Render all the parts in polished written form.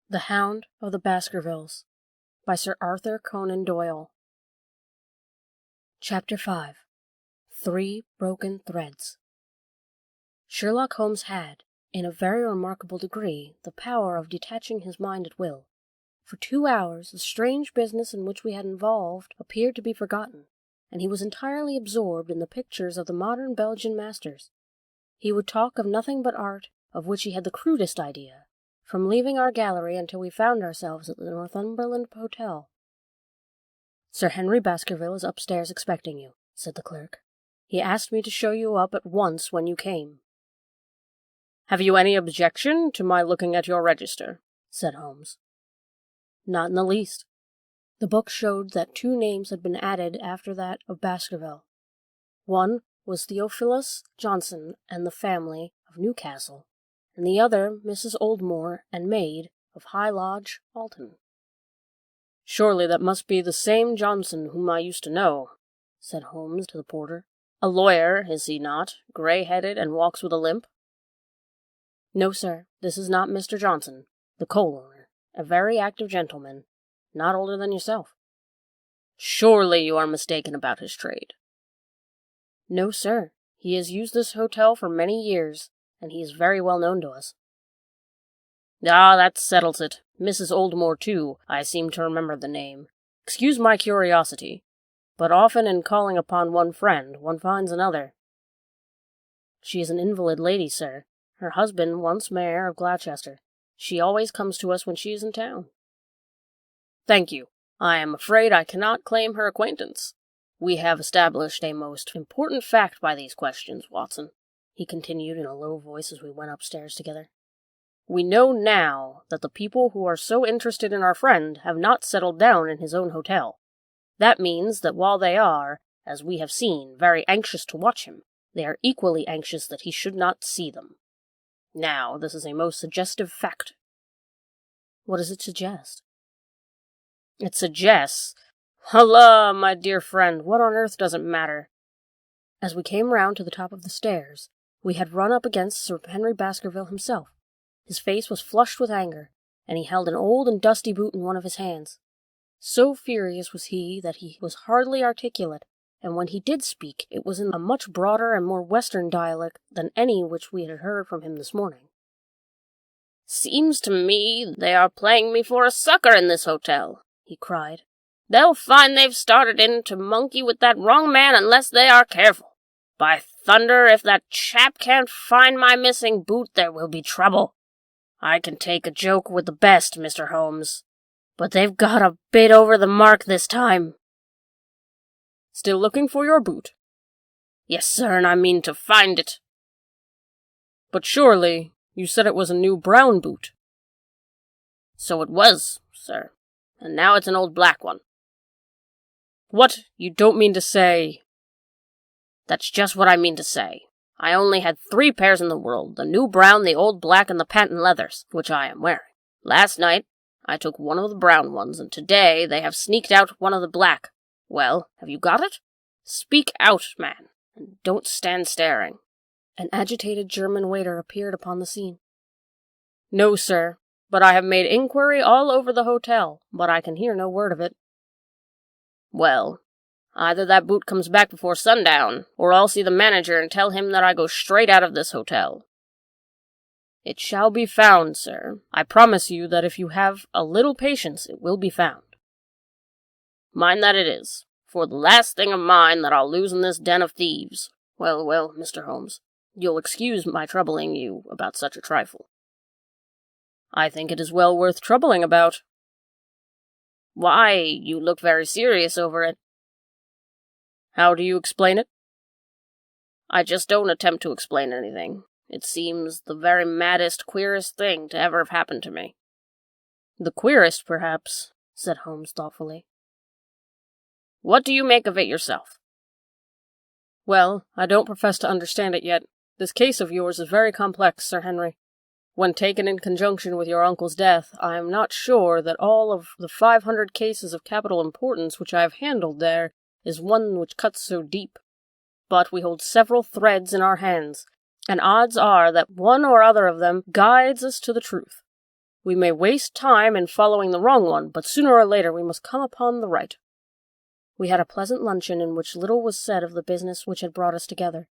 The Hound of the Baskervilles by Sir Arthur Conan Doyle. Chapter 5. 3 Broken Threads. Sherlock Holmes had, in a very remarkable degree, the power of detaching his mind at will. For 2 hours the strange business in which we had involved appeared to be forgotten, and he was entirely absorbed in the pictures of the modern Belgian masters. He would talk of nothing but art, of which he had the crudest idea, from leaving our gallery until we found ourselves at the Northumberland Hotel. "Sir Henry Baskerville is upstairs expecting you," said the clerk. "He asked me to show you up at once when you came." "Have you any objection to my looking at your register?" said Holmes. "Not in the least." The book showed that 2 names had been added after that of Baskerville. One was Theophilus Johnson and the family of Newcastle, and the other Mrs. Oldmore and maid of High Lodge, Alton. "Surely that must be the same Johnson whom I used to know," said Holmes to the porter. "A lawyer, is he not, grey-headed and walks with a limp?" "No, sir, this is not Mr. Johnson, the coal owner, a very active gentleman, not older than yourself." "Surely you are mistaken about his trade." "No, sir, he has used this hotel for many years, and he is very well known to us." "Ah, that settles it. Mrs. Oldmore, too. I seem to remember the name. Excuse my curiosity, but often in calling upon one friend, one finds another." "She is an invalid lady, sir. Her husband, once mayor of Gloucester. She always comes to us when she is in town." "Thank you. I am afraid I cannot claim her acquaintance. We have established a most important fact by these questions, Watson," he continued in a low voice as we went upstairs together. "We know now that the people who are so interested in our friend have not settled down in his own hotel. That means that while they are, as we have seen, very anxious to watch him, they are equally anxious that he should not see them. Now, this is a most suggestive fact." "What does it suggest?" "It suggests— Allah, my dear friend, what on earth does it matter?" As we came round to the top of the stairs, we had run up against Sir Henry Baskerville himself. His face was flushed with anger, and he held an old and dusty boot in one of his hands. So furious was he that he was hardly articulate, and when he did speak, it was in a much broader and more western dialect than any which we had heard from him this morning. "Seems to me they are playing me for a sucker in this hotel," he cried. "They'll find they've started in to monkey with that wrong man unless they are careful. By thunder, if that chap can't find my missing boot, there will be trouble. I can take a joke with the best, Mr. Holmes, but they've got a bit over the mark this time." "Still looking for your boot?" "Yes, sir, and I mean to find it." "But surely you said it was a new brown boot." "So it was, sir, and now it's an old black one." "What, you don't mean to say—" "That's just what I mean to say. I only had 3 pairs in the world, the new brown, the old black, and the patent leathers, which I am wearing. Last night I took one of the brown ones, and today they have sneaked out one of the black. Well, have you got it? Speak out, man, and don't stand staring." An agitated German waiter appeared upon the scene. "No, sir, but I have made inquiry all over the hotel, but I can hear no word of it." "Well, either that boot comes back before sundown, or I'll see the manager and tell him that I go straight out of this hotel." "It shall be found, sir. I promise you that if you have a little patience, it will be found." "Mind that it is, for the last thing of mine that I'll lose in this den of thieves. Well, Mr. Holmes, you'll excuse my troubling you about such a trifle." "I think it is well worth troubling about." "Why, you look very serious over it." "How do you explain it?" "I just don't attempt to explain anything. It seems the very maddest, queerest thing to ever have happened to me." "The queerest, perhaps," said Holmes thoughtfully. "What do you make of it yourself?" "Well, I don't profess to understand it yet. This case of yours is very complex, Sir Henry. When taken in conjunction with your uncle's death, I am not sure that all of the 500 cases of capital importance which I have handled there is one which cuts so deep. But we hold several threads in our hands, and odds are that one or other of them guides us to the truth. We may waste time in following the wrong one, but sooner or later we must come upon the right." We had a pleasant luncheon in which little was said of the business which had brought us together.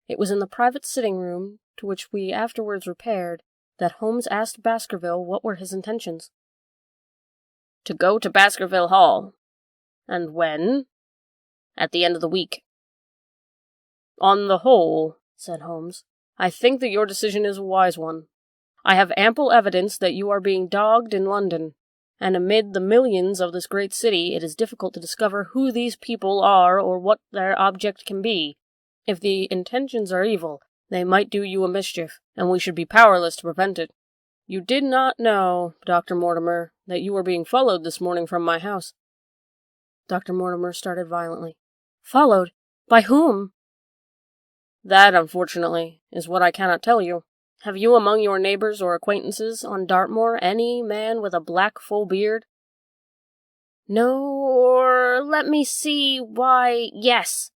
It was in the private sitting-room, to which we afterwards repaired, that Holmes asked Baskerville what were his intentions. "To go to Baskerville Hall." "And when?" "At the end of the week." "On the whole," said Holmes, "I think that your decision is a wise one. I have ample evidence that you are being dogged in London, and amid the millions of this great city it is difficult to discover who these people are or what their object can be. If the intentions are evil, they might do you a mischief, and we should be powerless to prevent it. You did not know, Dr. Mortimer, that you were being followed this morning from my house." Dr. Mortimer started violently. "Followed? By whom?" "That, unfortunately, is what I cannot tell you. Have you among your neighbors or acquaintances on Dartmoor any man with a black full beard?" "No, or let me see, why, yes.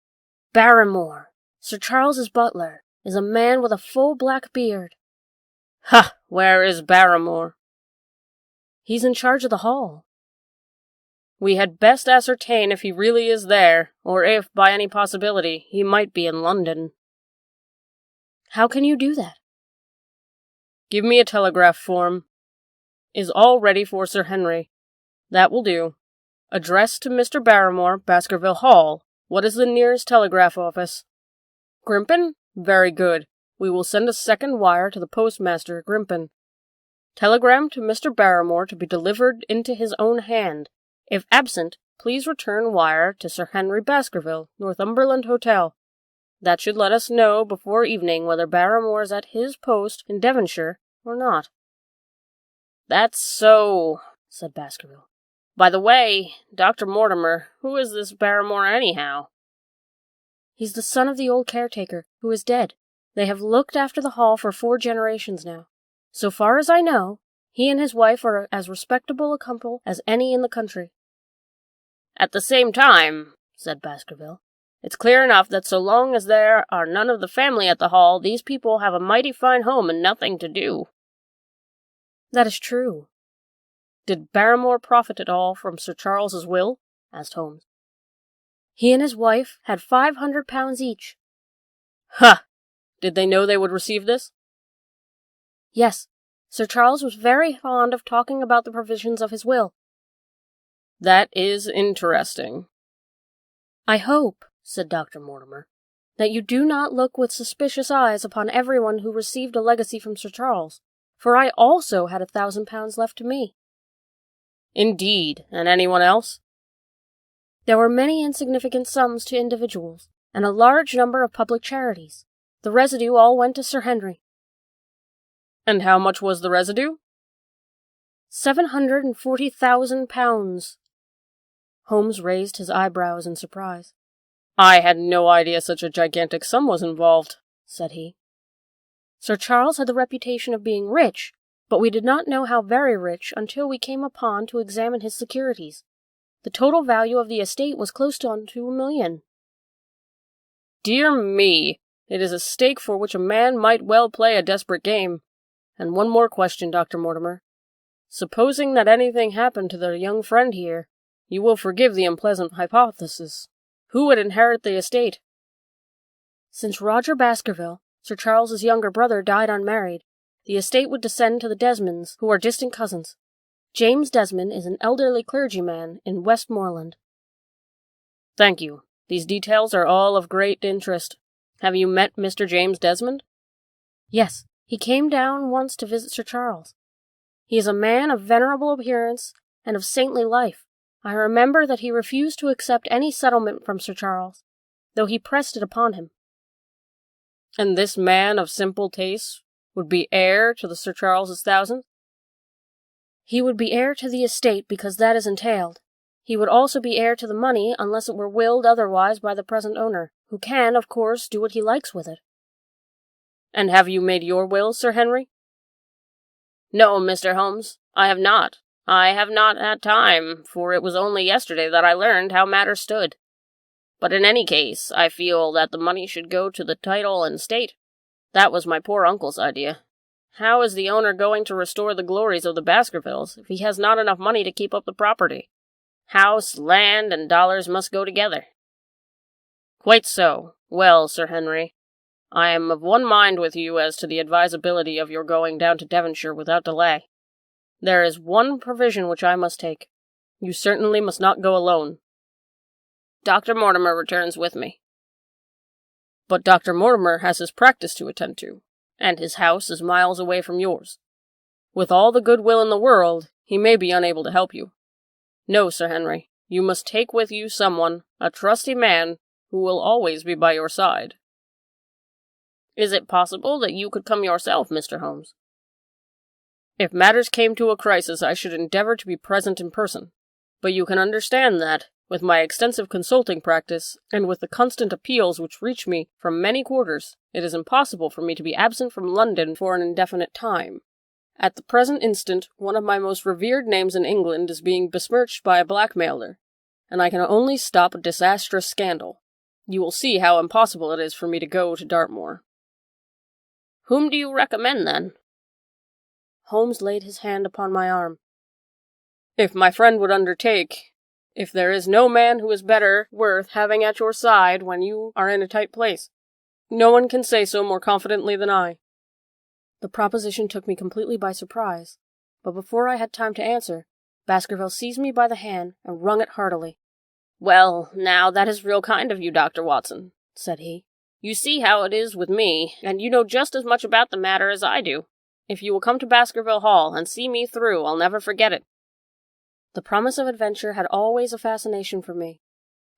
Barrymore, Sir Charles's butler, is a man with a full black beard." "Ha! Where is Barrymore?" "He's in charge of the hall." "We had best ascertain if he really is there, or if, by any possibility, he might be in London." "How can you do that?" "Give me a telegraph form. Is all ready for Sir Henry. That will do. Address to Mr. Barrymore, Baskerville Hall. What is the nearest telegraph office?" "Grimpen? Very good. We will send a second wire to the postmaster at Grimpen. Telegram to Mr. Barrymore to be delivered into his own hand. If absent, please return wire to Sir Henry Baskerville, Northumberland Hotel. That should let us know before evening whether Barrymore is at his post in Devonshire or not." "That's so," said Baskerville. "By the way, Dr. Mortimer, who is this Barrymore anyhow?" "He's the son of the old caretaker, who is dead. They have looked after the hall for 4 generations now. So far as I know, he and his wife are as respectable a couple as any in the country." "At the same time," said Baskerville, "it's clear enough that so long as there are none of the family at the hall, these people have a mighty fine home and nothing to do." "That is true." "Did Barrymore profit at all from Sir Charles's will?" asked Holmes. "He and his wife had £500 each." "Ha! Did they know they would receive this?" "Yes. Sir Charles was very fond of talking about the provisions of his will." "That is interesting." "I hope," said Dr. Mortimer, "that you do not look with suspicious eyes upon everyone who received a legacy from Sir Charles, for I also had £1,000 left to me." "Indeed, and anyone else?" "There were many insignificant sums to individuals, and a large number of public charities. The residue all went to Sir Henry." "And how much was the residue?" £740,000. Holmes raised his eyebrows in surprise. "I had no idea such a gigantic sum was involved," said he. "Sir Charles had the reputation of being rich, but we did not know how very rich until we came upon to examine his securities. The total value of the estate was close to £2 million. "Dear me! It is a stake for which a man might well play a desperate game. And one more question, Dr. Mortimer. Supposing that anything happened to their young friend here, you will forgive the unpleasant hypothesis. Who would inherit the estate?" "Since Roger Baskerville, Sir Charles's younger brother, died unmarried, the estate would descend to the Desmonds, who are distant cousins. James Desmond is an elderly clergyman in Westmoreland." "Thank you. These details are all of great interest. Have you met Mr. James Desmond?" "Yes. He came down once to visit Sir Charles. He is a man of venerable appearance and of saintly life. I remember that he refused to accept any settlement from Sir Charles, though he pressed it upon him." "And this man of simple tastes would be heir to the Sir Charles's thousands?" "He would be heir to the estate because that is entailed. He would also be heir to the money unless it were willed otherwise by the present owner, who can, of course, do what he likes with it." "And have you made your will, Sir Henry?" "No, Mr. Holmes, I have not. I have not had time, for it was only yesterday that I learned how matters stood. But in any case, I feel that the money should go to the title and estate. That was my poor uncle's idea. How is the owner going to restore the glories of the Baskervilles if he has not enough money to keep up the property? House, land, and dollars must go together. Quite so. Well, Sir Henry, I am of one mind with you as to the advisability of your going down to Devonshire without delay. There is one provision which I must take. You certainly must not go alone. Dr. Mortimer returns with me. But Dr. Mortimer has his practice to attend to, and his house is miles away from yours. With all the good will in the world, he may be unable to help you. No, Sir Henry, you must take with you someone, a trusty man, who will always be by your side. Is it possible that you could come yourself, Mr. Holmes? If matters came to a crisis, I should endeavor to be present in person, but you can understand that, with my extensive consulting practice, and with the constant appeals which reach me from many quarters, it is impossible for me to be absent from London for an indefinite time. At the present instant, one of my most revered names in England is being besmirched by a blackmailer, and I can only stop a disastrous scandal. You will see how impossible it is for me to go to Dartmoor. Whom do you recommend, then? Holmes laid his hand upon my arm. If my friend would undertake, if there is no man who is better worth having at your side when you are in a tight place, no one can say so more confidently than I. The proposition took me completely by surprise, but before I had time to answer, Baskerville seized me by the hand and wrung it heartily. Well, now that is real kind of you, Dr. Watson, said he. You see how it is with me, and you know just as much about the matter as I do. If you will come to Baskerville Hall and see me through, I'll never forget it. The promise of adventure had always a fascination for me,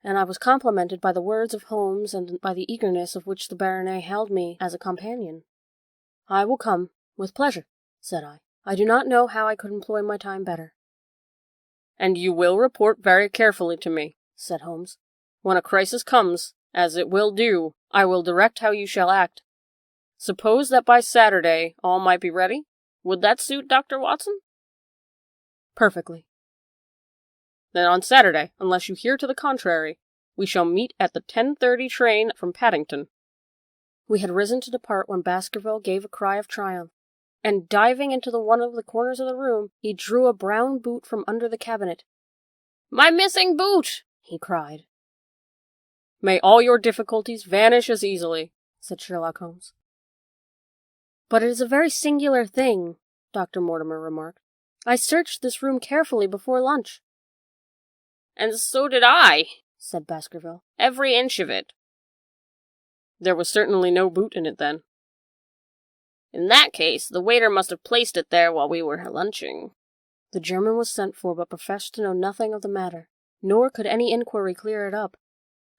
and I was complimented by the words of Holmes and by the eagerness of which the Baronet held me as a companion. I will come, with pleasure, said I. I do not know how I could employ my time better. And you will report very carefully to me, said Holmes. When a crisis comes, as it will do, I will direct how you shall act. Suppose that by Saturday all might be ready? Would that suit Dr. Watson? Perfectly. Then on Saturday, unless you hear to the contrary, we shall meet at the 10:30 train from Paddington. We had risen to depart when Baskerville gave a cry of triumph, and diving into one of the corners of the room, he drew a brown boot from under the cabinet. My missing boot! He cried. May all your difficulties vanish as easily, said Sherlock Holmes. But it is a very singular thing, Dr. Mortimer remarked. I searched this room carefully before lunch. And so did I, said Baskerville. Every inch of it. There was certainly no boot in it then. In that case, the waiter must have placed it there while we were lunching. The German was sent for, but professed to know nothing of the matter, nor could any inquiry clear it up.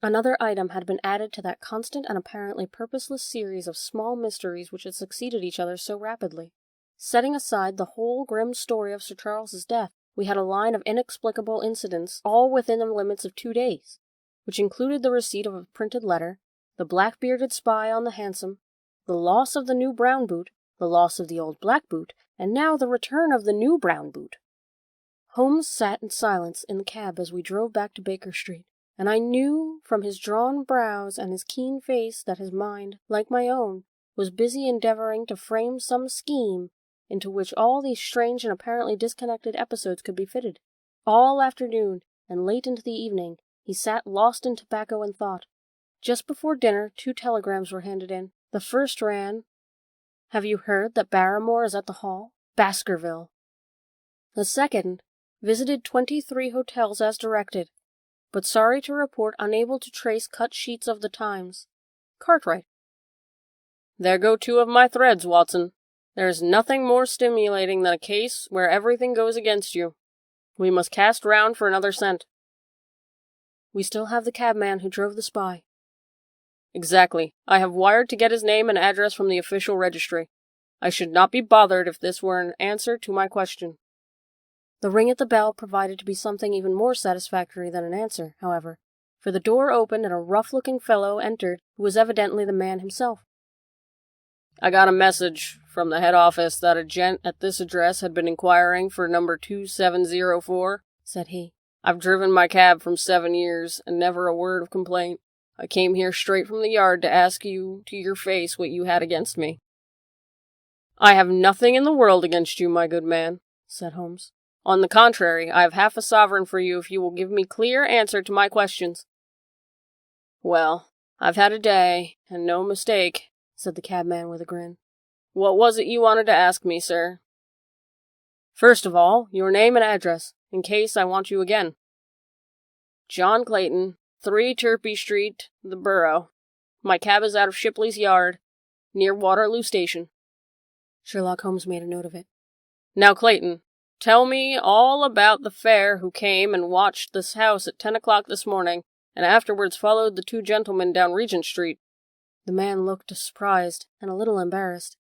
Another item had been added to that constant and apparently purposeless series of small mysteries which had succeeded each other so rapidly. Setting aside the whole grim story of Sir Charles's death, we had a line of inexplicable incidents, all within the limits of 2 days, which included the receipt of a printed letter, the black-bearded spy on the hansom, the loss of the new brown boot, the loss of the old black boot, and now the return of the new brown boot. Holmes sat in silence in the cab as we drove back to Baker Street, and I knew from his drawn brows and his keen face that his mind, like my own, was busy endeavoring to frame some scheme into which all these strange and apparently disconnected episodes could be fitted. All afternoon, and late into the evening, he sat lost in tobacco and thought. Just before dinner, 2 telegrams were handed in. The first ran, "Have you heard that Barrymore is at the Hall? Baskerville." The second, "Visited 23 hotels as directed, but sorry to report unable to trace cut sheets of the Times. Cartwright." There go 2 of my threads, Watson. There is nothing more stimulating than a case where everything goes against you. We must cast round for another scent. We still have the cabman who drove the spy. Exactly. I have wired to get his name and address from the official registry. I should not be bothered if this were an answer to my question. The ring at the bell provided to be something even more satisfactory than an answer, however, for the door opened and a rough-looking fellow entered who was evidently the man himself. I got a message from the head office that a gent at this address had been inquiring for number 2704, said he. I've driven my cab from 7 years, and never a word of complaint. I came here straight from the yard to ask you to your face what you had against me. I have nothing in the world against you, my good man, said Holmes. On the contrary, I have half a sovereign for you if you will give me clear answer to my questions. Well, I've had a day, and no mistake, said the cabman with a grin. What was it you wanted to ask me, sir? First of all, your name and address, in case I want you again. John Clayton, 3 Turpey Street, the Borough. My cab is out of Shipley's Yard, near Waterloo Station. Sherlock Holmes made a note of it. Now, Clayton, tell me all about the fare who came and watched this house at 10 o'clock this morning, and afterwards followed the 2 gentlemen down Regent Street. The man looked surprised and a little embarrassed.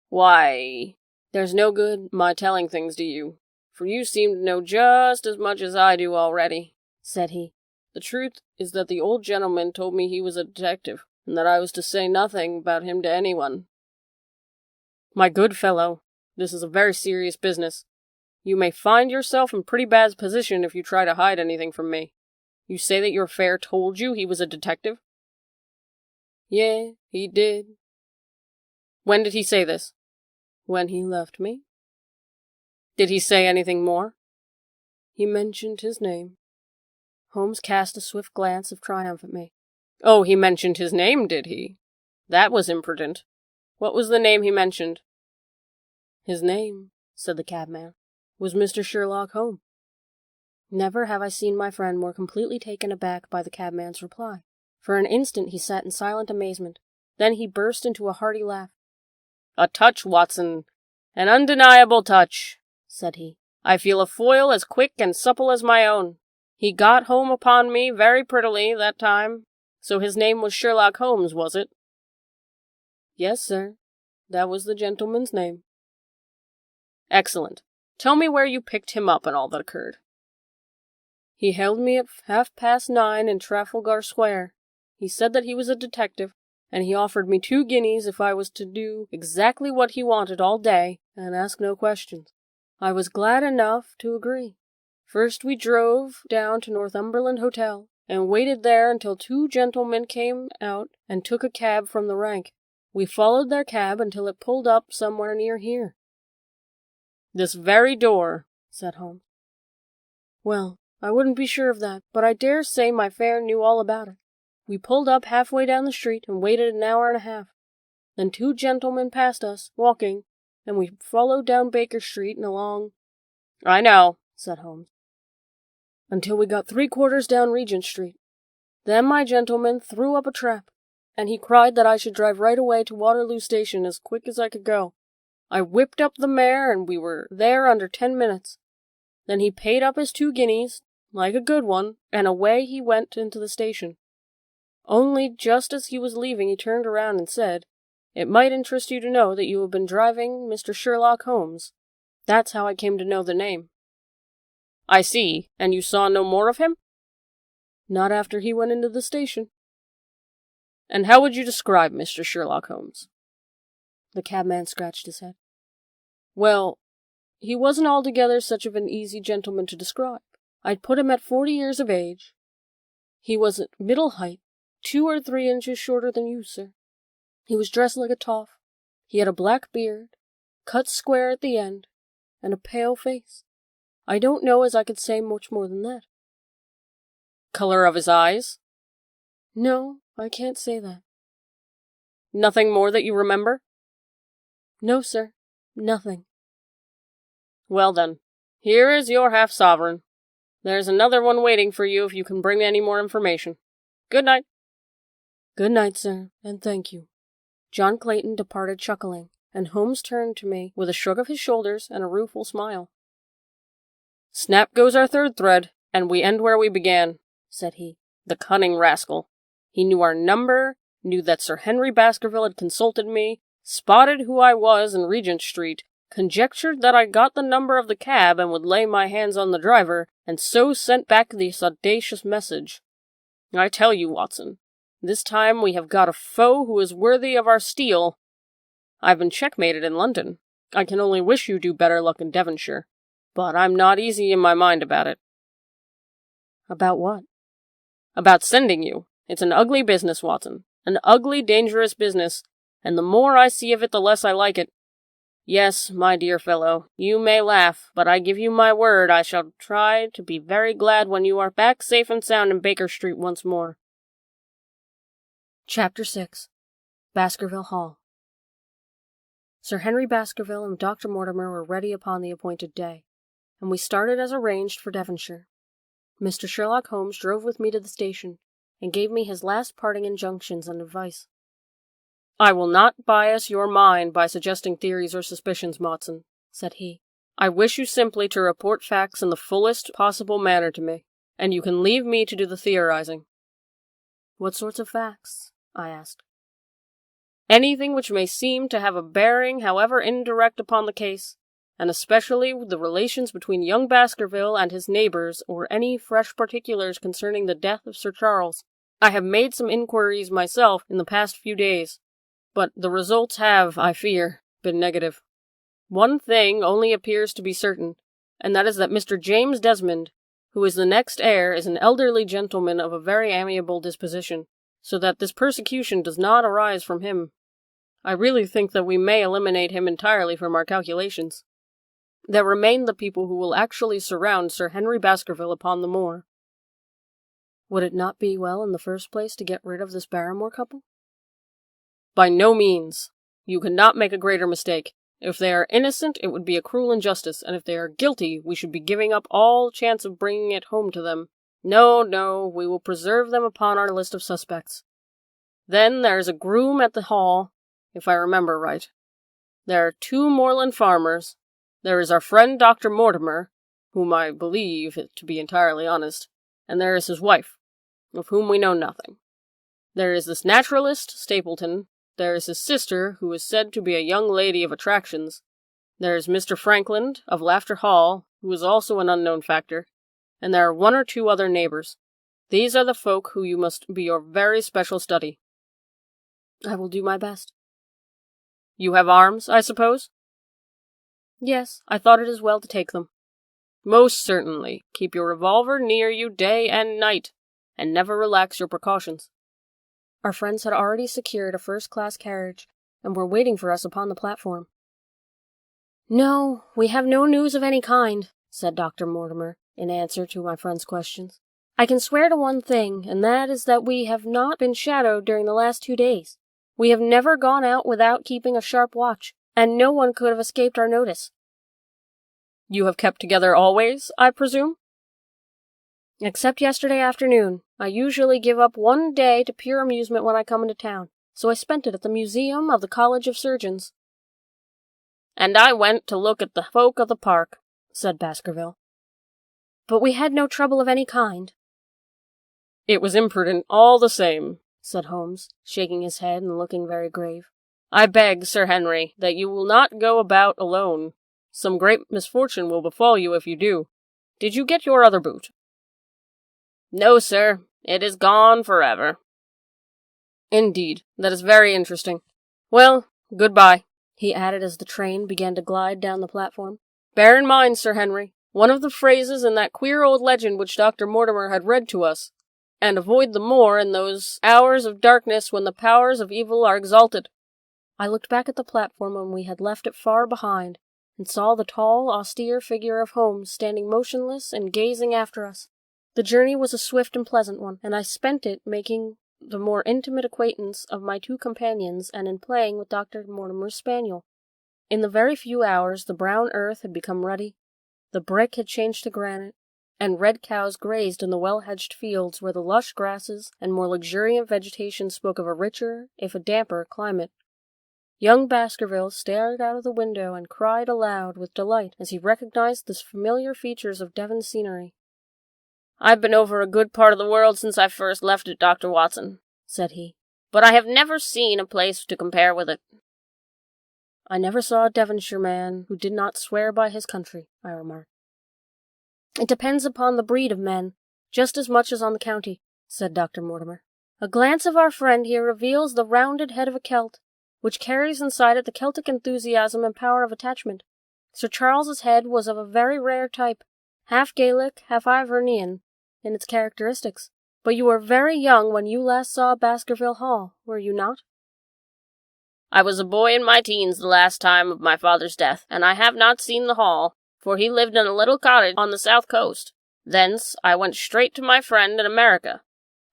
Why, there's no good my telling things to you, for you seem to know just as much as I do already, said he. The truth is that the old gentleman told me he was a detective, and that I was to say nothing about him to anyone. My good fellow, this is a very serious business. You may find yourself in pretty bad position if you try to hide anything from me. You say that your fare told you he was a detective? Yeah, he did. When did he say this? When he left me. Did he say anything more? He mentioned his name. Holmes cast a swift glance of triumph at me. Oh, he mentioned his name, did he? That was imprudent. What was the name he mentioned? His name, said the cabman, was Mr. Sherlock Holmes. Never have I seen my friend more completely taken aback by the cabman's reply. For an instant he sat in silent amazement. Then he burst into a hearty laugh. A touch, Watson. An undeniable touch, said he. I feel a foil as quick and supple as my own. He got home upon me very prettily that time. So his name was Sherlock Holmes, was it? Yes, sir. That was the gentleman's name. Excellent. Tell me where you picked him up and all that occurred. He held me at 9:30 in Trafalgar Square. He said that he was a detective, and he offered me 2 guineas if I was to do exactly what he wanted all day and ask no questions. I was glad enough to agree. First we drove down to Northumberland Hotel, and waited there until 2 gentlemen came out and took a cab from the rank. We followed their cab until it pulled up somewhere near here. This very door, said Holmes. Well, I wouldn't be sure of that, but I dare say my fare knew all about it. We pulled up halfway down the street and waited an hour and a half. Then 2 gentlemen passed us, walking, and we followed down Baker Street and along. I know, said Holmes. Until we got 3/4 down Regent Street. Then my gentleman threw up a trap, and he cried that I should drive right away to Waterloo Station as quick as I could go. I whipped up the mare, and we were there under 10 minutes. Then he paid up his 2 guineas, like a good one, and away he went into the station. Only just as he was leaving he turned around and said, It might interest you to know that you have been driving Mr. Sherlock Holmes. That's how I came to know the name. I see. And you saw no more of him? Not after he went into the station. And how would you describe Mr. Sherlock Holmes? The cabman scratched his head. Well, he wasn't altogether such of an easy gentleman to describe. I'd put him at 40 years of age. He was at middle height, 2 or 3 inches shorter than you, sir. He was dressed like a toff. He had a black beard, cut square at the end, and a pale face. I don't know as I could say much more than that. Color of his eyes? No, I can't say that. Nothing more that you remember? No, sir, nothing. Well then, here is your half-sovereign. There's another one waiting for you if you can bring me any more information. Good night. Good night, sir, and thank you. John Clayton departed chuckling, and Holmes turned to me with a shrug of his shoulders and a rueful smile. Snap goes our 3rd thread, and we end where we began, said he. The cunning rascal. He knew our number, knew that Sir Henry Baskerville had consulted me, spotted who I was in Regent Street, conjectured that I got the number of the cab and would lay my hands on the driver, and so sent back this audacious message. I tell you, Watson, this time we have got a foe who is worthy of our steel. I've been checkmated in London. I can only wish you do better luck in Devonshire. But I'm not easy in my mind about it. About what? About sending you. It's an ugly business, Watson. An ugly, dangerous business, and the more I see of it, the less I like it. Yes, my dear fellow, you may laugh, but I give you my word I shall try to be very glad when you are back safe and sound in Baker Street once more. Chapter 6. Baskerville Hall. Sir Henry Baskerville and Dr. Mortimer were ready upon the appointed day, and we started as arranged for Devonshire. Mr. Sherlock Holmes drove with me to the station, and gave me his last parting injunctions and advice. I will not bias your mind by suggesting theories or suspicions, Watson, said he. I wish you simply to report facts in the fullest possible manner to me, and you can leave me to do the theorizing. What sorts of facts? I asked. Anything which may seem to have a bearing, however indirect, upon the case, and especially the relations between young Baskerville and his neighbours, or any fresh particulars concerning the death of Sir Charles. I have made some inquiries myself in the past few days, but the results have, I fear, been negative. One thing only appears to be certain, and that is that Mr. James Desmond, who is the next heir, is an elderly gentleman of a very amiable disposition, so that this persecution does not arise from him. I really think that we may eliminate him entirely from our calculations. There remain the people who will actually surround Sir Henry Baskerville upon the moor. Would it not be well in the first place to get rid of this Barrymore couple? By no means. You could not make a greater mistake. If they are innocent, it would be a cruel injustice, and if they are guilty, we should be giving up all chance of bringing it home to them. No, we will preserve them upon our list of suspects. Then there is a groom at the hall, if I remember right. There are 2 moorland farmers. There is our friend Dr. Mortimer, whom I believe to be entirely honest, and there is his wife, of whom we know nothing. There is this naturalist, Stapleton. There is his sister, who is said to be a young lady of attractions. There is Mr. Franklin, of Laughter Hall, who is also an unknown factor, and there are 1 or 2 other neighbours. These are the folk who you must be your very special study. I will do my best. You have arms, I suppose? Yes, I thought it as well to take them. Most certainly. Keep your revolver near you day and night, and never relax your precautions. Our friends had already secured a first-class carriage, and were waiting for us upon the platform. No, we have no news of any kind, said Dr. Mortimer, in answer to my friend's questions. I can swear to one thing, and that is that we have not been shadowed during the last 2 days. We have never gone out without keeping a sharp watch, and no one could have escaped our notice. You have kept together always, I presume? Except yesterday afternoon. I usually give up 1 day to pure amusement when I come into town, so I spent it at the museum of the College of Surgeons. And I went to look at the folk of the park, said Baskerville. But we had no trouble of any kind. It was imprudent all the same, said Holmes, shaking his head and looking very grave. I beg, Sir Henry, that you will not go about alone. Some great misfortune will befall you if you do. Did you get your other boot? No, sir. It is gone forever. Indeed, that is very interesting. Well, goodbye, he added as the train began to glide down the platform. Bear in mind, Sir Henry, one of the phrases in that queer old legend which Dr. Mortimer had read to us, and avoid the moor in those hours of darkness when the powers of evil are exalted. I looked back at the platform when we had left it far behind, and saw the tall, austere figure of Holmes standing motionless and gazing after us. The journey was a swift and pleasant one, and I spent it making the more intimate acquaintance of my 2 companions and in playing with Dr. Mortimer's spaniel. In the very few hours the brown earth had become ruddy, the brick had changed to granite, and red cows grazed in the well-hedged fields where the lush grasses and more luxuriant vegetation spoke of a richer, if a damper, climate. Young Baskerville stared out of the window and cried aloud with delight as he recognized the familiar features of Devon scenery. I've been over a good part of the world since I first left it, Dr. Watson, said he, but I have never seen a place to compare with it. I never saw a Devonshire man who did not swear by his country, I remarked. It depends upon the breed of men, just as much as on the county, said Dr. Mortimer. A glance of our friend here reveals the rounded head of a Celt, which carries inside it the Celtic enthusiasm and power of attachment. Sir Charles's head was of a very rare type, half Gaelic, half Ivernian, in its characteristics. But you were very young when you last saw Baskerville Hall, were you not? I was a boy in my teens the last time of my father's death, and I have not seen the Hall, for he lived in a little cottage on the south coast. Thence I went straight to my friend in America.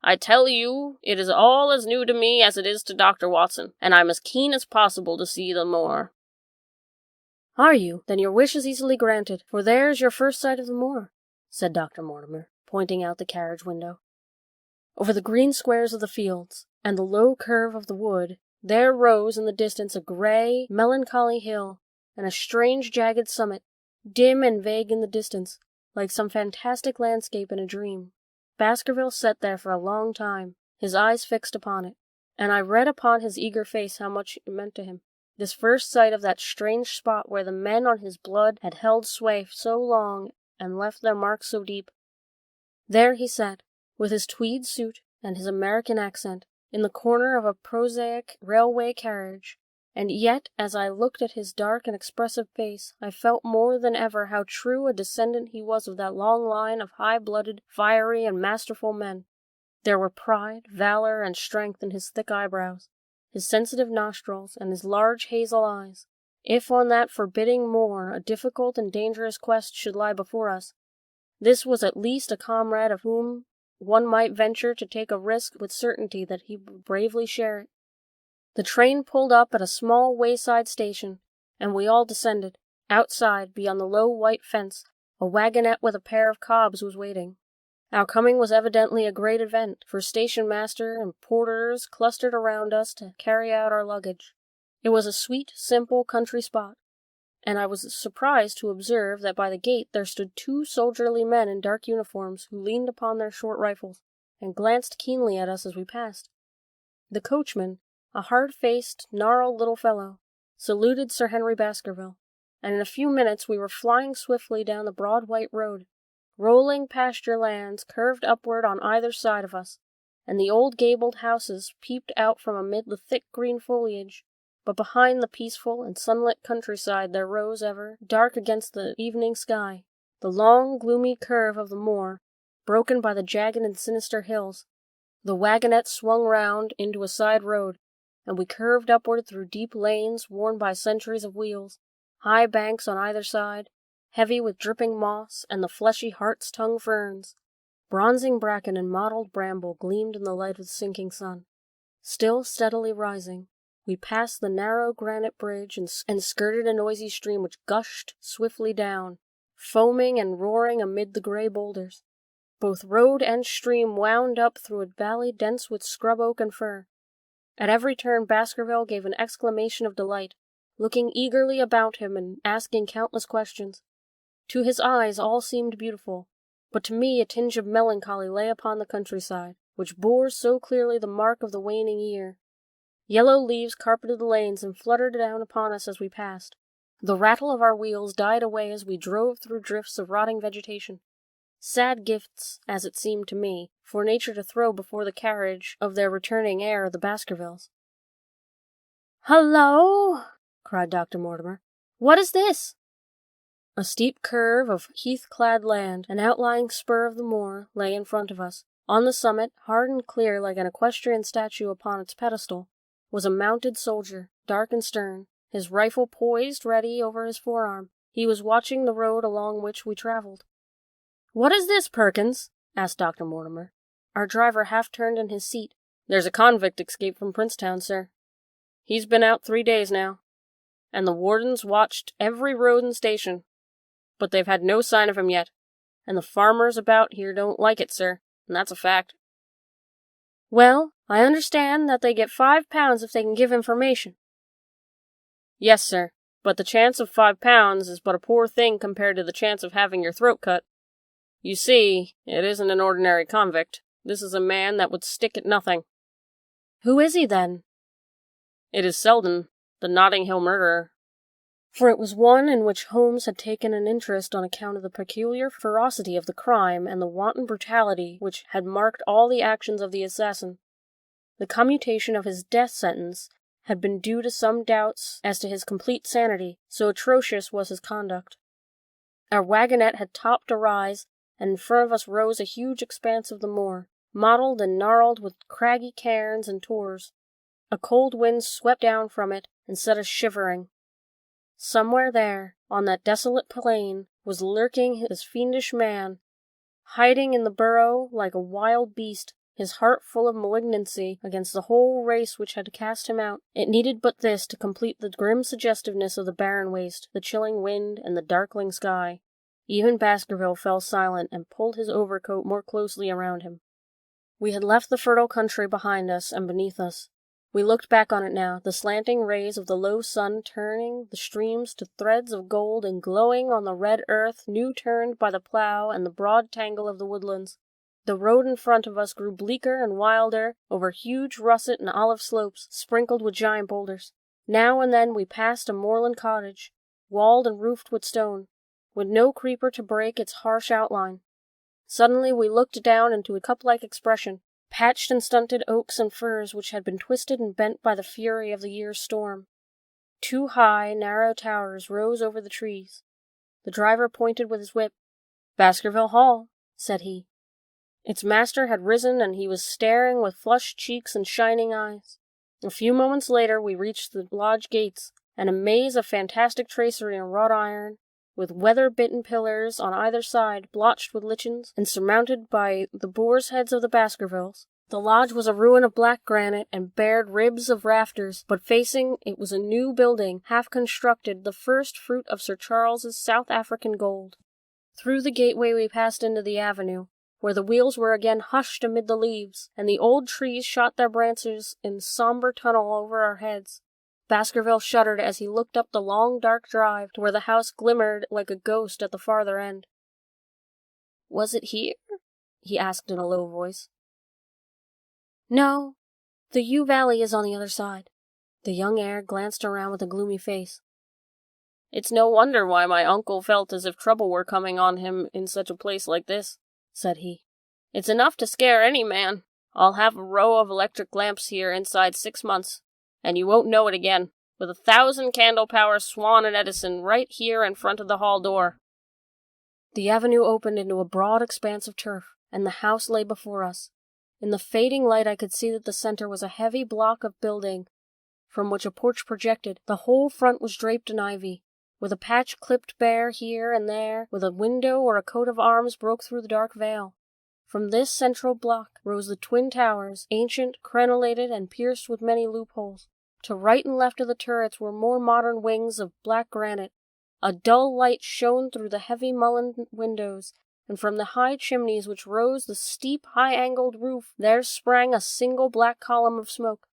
I tell you, it is all as new to me as it is to Dr. Watson, and I'm as keen as possible to see the moor." "Are you? Then your wish is easily granted, for there is your first sight of the moor," said Dr. Mortimer, pointing out the carriage window. Over the green squares of the fields, and the low curve of the wood, there rose in the distance a grey, melancholy hill, and a strange jagged summit, dim and vague in the distance, like some fantastic landscape in a dream. Baskerville sat there for a long time, his eyes fixed upon it, and I read upon his eager face how much it meant to him. This first sight of that strange spot where the men on his blood had held sway so long and left their marks so deep. There he sat, with his tweed suit and his American accent, in the corner of a prosaic railway carriage, and yet as I looked at his dark and expressive face, I felt more than ever how true a descendant he was of that long line of high-blooded, fiery, and masterful men. There were pride, valor, and strength in his thick eyebrows, his sensitive nostrils, and his large hazel eyes. If on that forbidding moor a difficult and dangerous quest should lie before us, this was at least a comrade of whom one might venture to take a risk with certainty that he would bravely share it. The train pulled up at a small wayside station, and we all descended. Outside, beyond the low white fence, a wagonette with a pair of cobs was waiting. Our coming was evidently a great event, for station master and porters clustered around us to carry out our luggage. It was a sweet, simple country spot, and I was surprised to observe that by the gate there stood 2 soldierly men in dark uniforms who leaned upon their short rifles and glanced keenly at us as we passed. The coachman, a hard-faced, gnarled little fellow, saluted Sir Henry Baskerville, and in a few minutes we were flying swiftly down the broad white road. Rolling pasture lands curved upward on either side of us, and the old gabled houses peeped out from amid the thick green foliage, but behind the peaceful and sunlit countryside there rose ever, dark against the evening sky, the long, gloomy curve of the moor, broken by the jagged and sinister hills. The wagonette swung round into a side road, and we curved upward through deep lanes worn by centuries of wheels, high banks on either side, heavy with dripping moss and the fleshy hart's-tongue ferns. Bronzing bracken and mottled bramble gleamed in the light of the sinking sun. Still steadily rising, we passed the narrow granite bridge and skirted a noisy stream which gushed swiftly down, foaming and roaring amid the grey boulders. Both road and stream wound up through a valley dense with scrub oak and fir. At every turn Baskerville gave an exclamation of delight, looking eagerly about him and asking countless questions. To his eyes all seemed beautiful, but to me a tinge of melancholy lay upon the countryside, which bore so clearly the mark of the waning year. Yellow leaves carpeted the lanes and fluttered down upon us as we passed. The rattle of our wheels died away as we drove through drifts of rotting vegetation. Sad gifts, as it seemed to me, for nature to throw before the carriage of their returning heir, the Baskervilles. "Hullo!" cried Dr. Mortimer. "What is this?" A steep curve of heath-clad land, an outlying spur of the moor, lay in front of us. On the summit, hard and clear like an equestrian statue upon its pedestal, was a mounted soldier, dark and stern, his rifle poised ready over his forearm. He was watching the road along which we traveled. "What is this, Perkins?" asked Dr. Mortimer. Our driver half turned in his seat. "There's a convict escaped from Princetown, sir. He's been out 3 days now, and the wardens watched every road and station, but they've had no sign of him yet, and the farmers about here don't like it, sir, and that's a fact." "Well, I understand that they get £5 if they can give information." "Yes, sir, but the chance of £5 is but a poor thing compared to the chance of having your throat cut. You see, it isn't an ordinary convict. This is a man that would stick at nothing." "Who is he, then?" "It is Selden, the Notting Hill murderer." For it was one in which Holmes had taken an interest on account of the peculiar ferocity of the crime and the wanton brutality which had marked all the actions of the assassin. The commutation of his death sentence had been due to some doubts as to his complete sanity, so atrocious was his conduct. Our wagonette had topped a rise, and in front of us rose a huge expanse of the moor, mottled and gnarled with craggy cairns and tors. A cold wind swept down from it and set us shivering. Somewhere there, on that desolate plain, was lurking this fiendish man, hiding in the burrow like a wild beast, his heart full of malignancy against the whole race which had cast him out. It needed but this to complete the grim suggestiveness of the barren waste, the chilling wind, and the darkling sky. Even Baskerville fell silent and pulled his overcoat more closely around him. We had left the fertile country behind us and beneath us. We looked back on it now, the slanting rays of the low sun turning the streams to threads of gold and glowing on the red earth new turned by the plough and the broad tangle of the woodlands. The road in front of us grew bleaker and wilder over huge russet and olive slopes sprinkled with giant boulders. Now and then we passed a moorland cottage, walled and roofed with stone, with no creeper to break its harsh outline. Suddenly we looked down into a cup-like expression, patched and stunted oaks and firs which had been twisted and bent by the fury of the year's storm. 2 high, narrow towers rose over the trees. The driver pointed with his whip. "Baskerville Hall," said he. Its master had risen, and he was staring with flushed cheeks and shining eyes. A few moments later we reached the lodge gates, and a maze of fantastic tracery in wrought iron, with weather-bitten pillars on either side blotched with lichens, and surmounted by the boar's heads of the Baskervilles. The lodge was a ruin of black granite and bared ribs of rafters, but facing it was a new building, half-constructed, the first fruit of Sir Charles's South African gold. Through the gateway we passed into the avenue, where the wheels were again hushed amid the leaves, and the old trees shot their branches in sombre tunnel over our heads. Baskerville shuddered as he looked up the long dark drive to where the house glimmered like a ghost at the farther end. "Was it here?" he asked in a low voice. "No, the Yew Valley is on the other side." The young heir glanced around with a gloomy face. "It's no wonder why my uncle felt as if trouble were coming on him in such a place like this," said he. "It's enough to scare any man. I'll have a row of electric lamps here inside 6 months. And you won't know it again, with 1,000 candle-power Swan and Edison right here in front of the hall door." The avenue opened into a broad expanse of turf, and the house lay before us. In the fading light I could see that the center was a heavy block of building, from which a porch projected. The whole front was draped in ivy, with a patch clipped bare here and there, with a window or a coat of arms broke through the dark veil. From this central block rose the twin towers, ancient, crenellated, and pierced with many loopholes. To right and left of the turrets were more modern wings of black granite. A dull light shone through the heavy mullioned windows, and from the high chimneys which rose the steep, high-angled roof there sprang a single black column of smoke.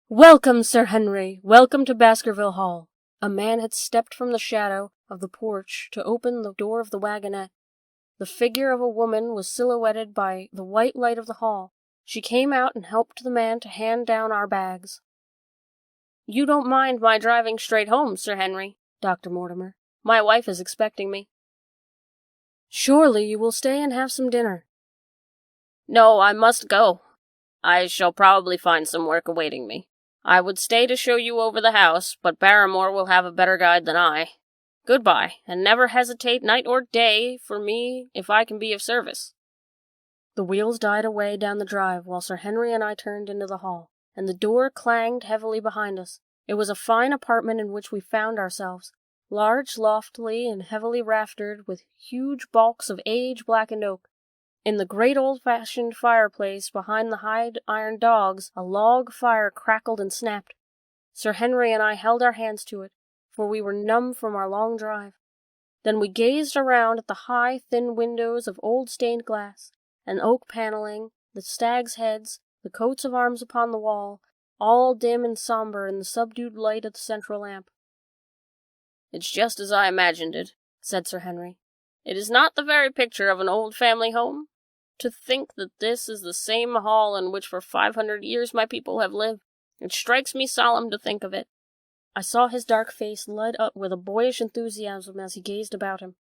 "Welcome, Sir Henry! Welcome to Baskerville Hall!" A man had stepped from the shadow of the porch to open the door of the wagonette. The figure of a woman was silhouetted by the white light of the hall. She came out and helped the man to hand down our bags. "You don't mind my driving straight home, Sir Henry, Dr. Mortimer. My wife is expecting me." "Surely you will stay and have some dinner." "No, I must go. I shall probably find some work awaiting me. I would stay to show you over the house, but Barrymore will have a better guide than I. Goodbye, and never hesitate night or day for me if I can be of service." The wheels died away down the drive while Sir Henry and I turned into the hall, and the door clanged heavily behind us. It was a fine apartment in which we found ourselves, large, lofty, and heavily raftered, with huge bulks of age-blackened oak. In the great old-fashioned fireplace behind the high iron dogs, a log fire crackled and snapped. Sir Henry and I held our hands to it, for we were numb from our long drive. Then we gazed around at the high, thin windows of old stained glass, and oak paneling, the stags' heads, the coats of arms upon the wall, all dim and sombre in the subdued light of the central lamp. "It's just as I imagined it," said Sir Henry. "It is not the very picture of an old family home. To think that this is the same hall in which for 500 years my people have lived. It strikes me solemn to think of it." I saw his dark face light up with a boyish enthusiasm as he gazed about him.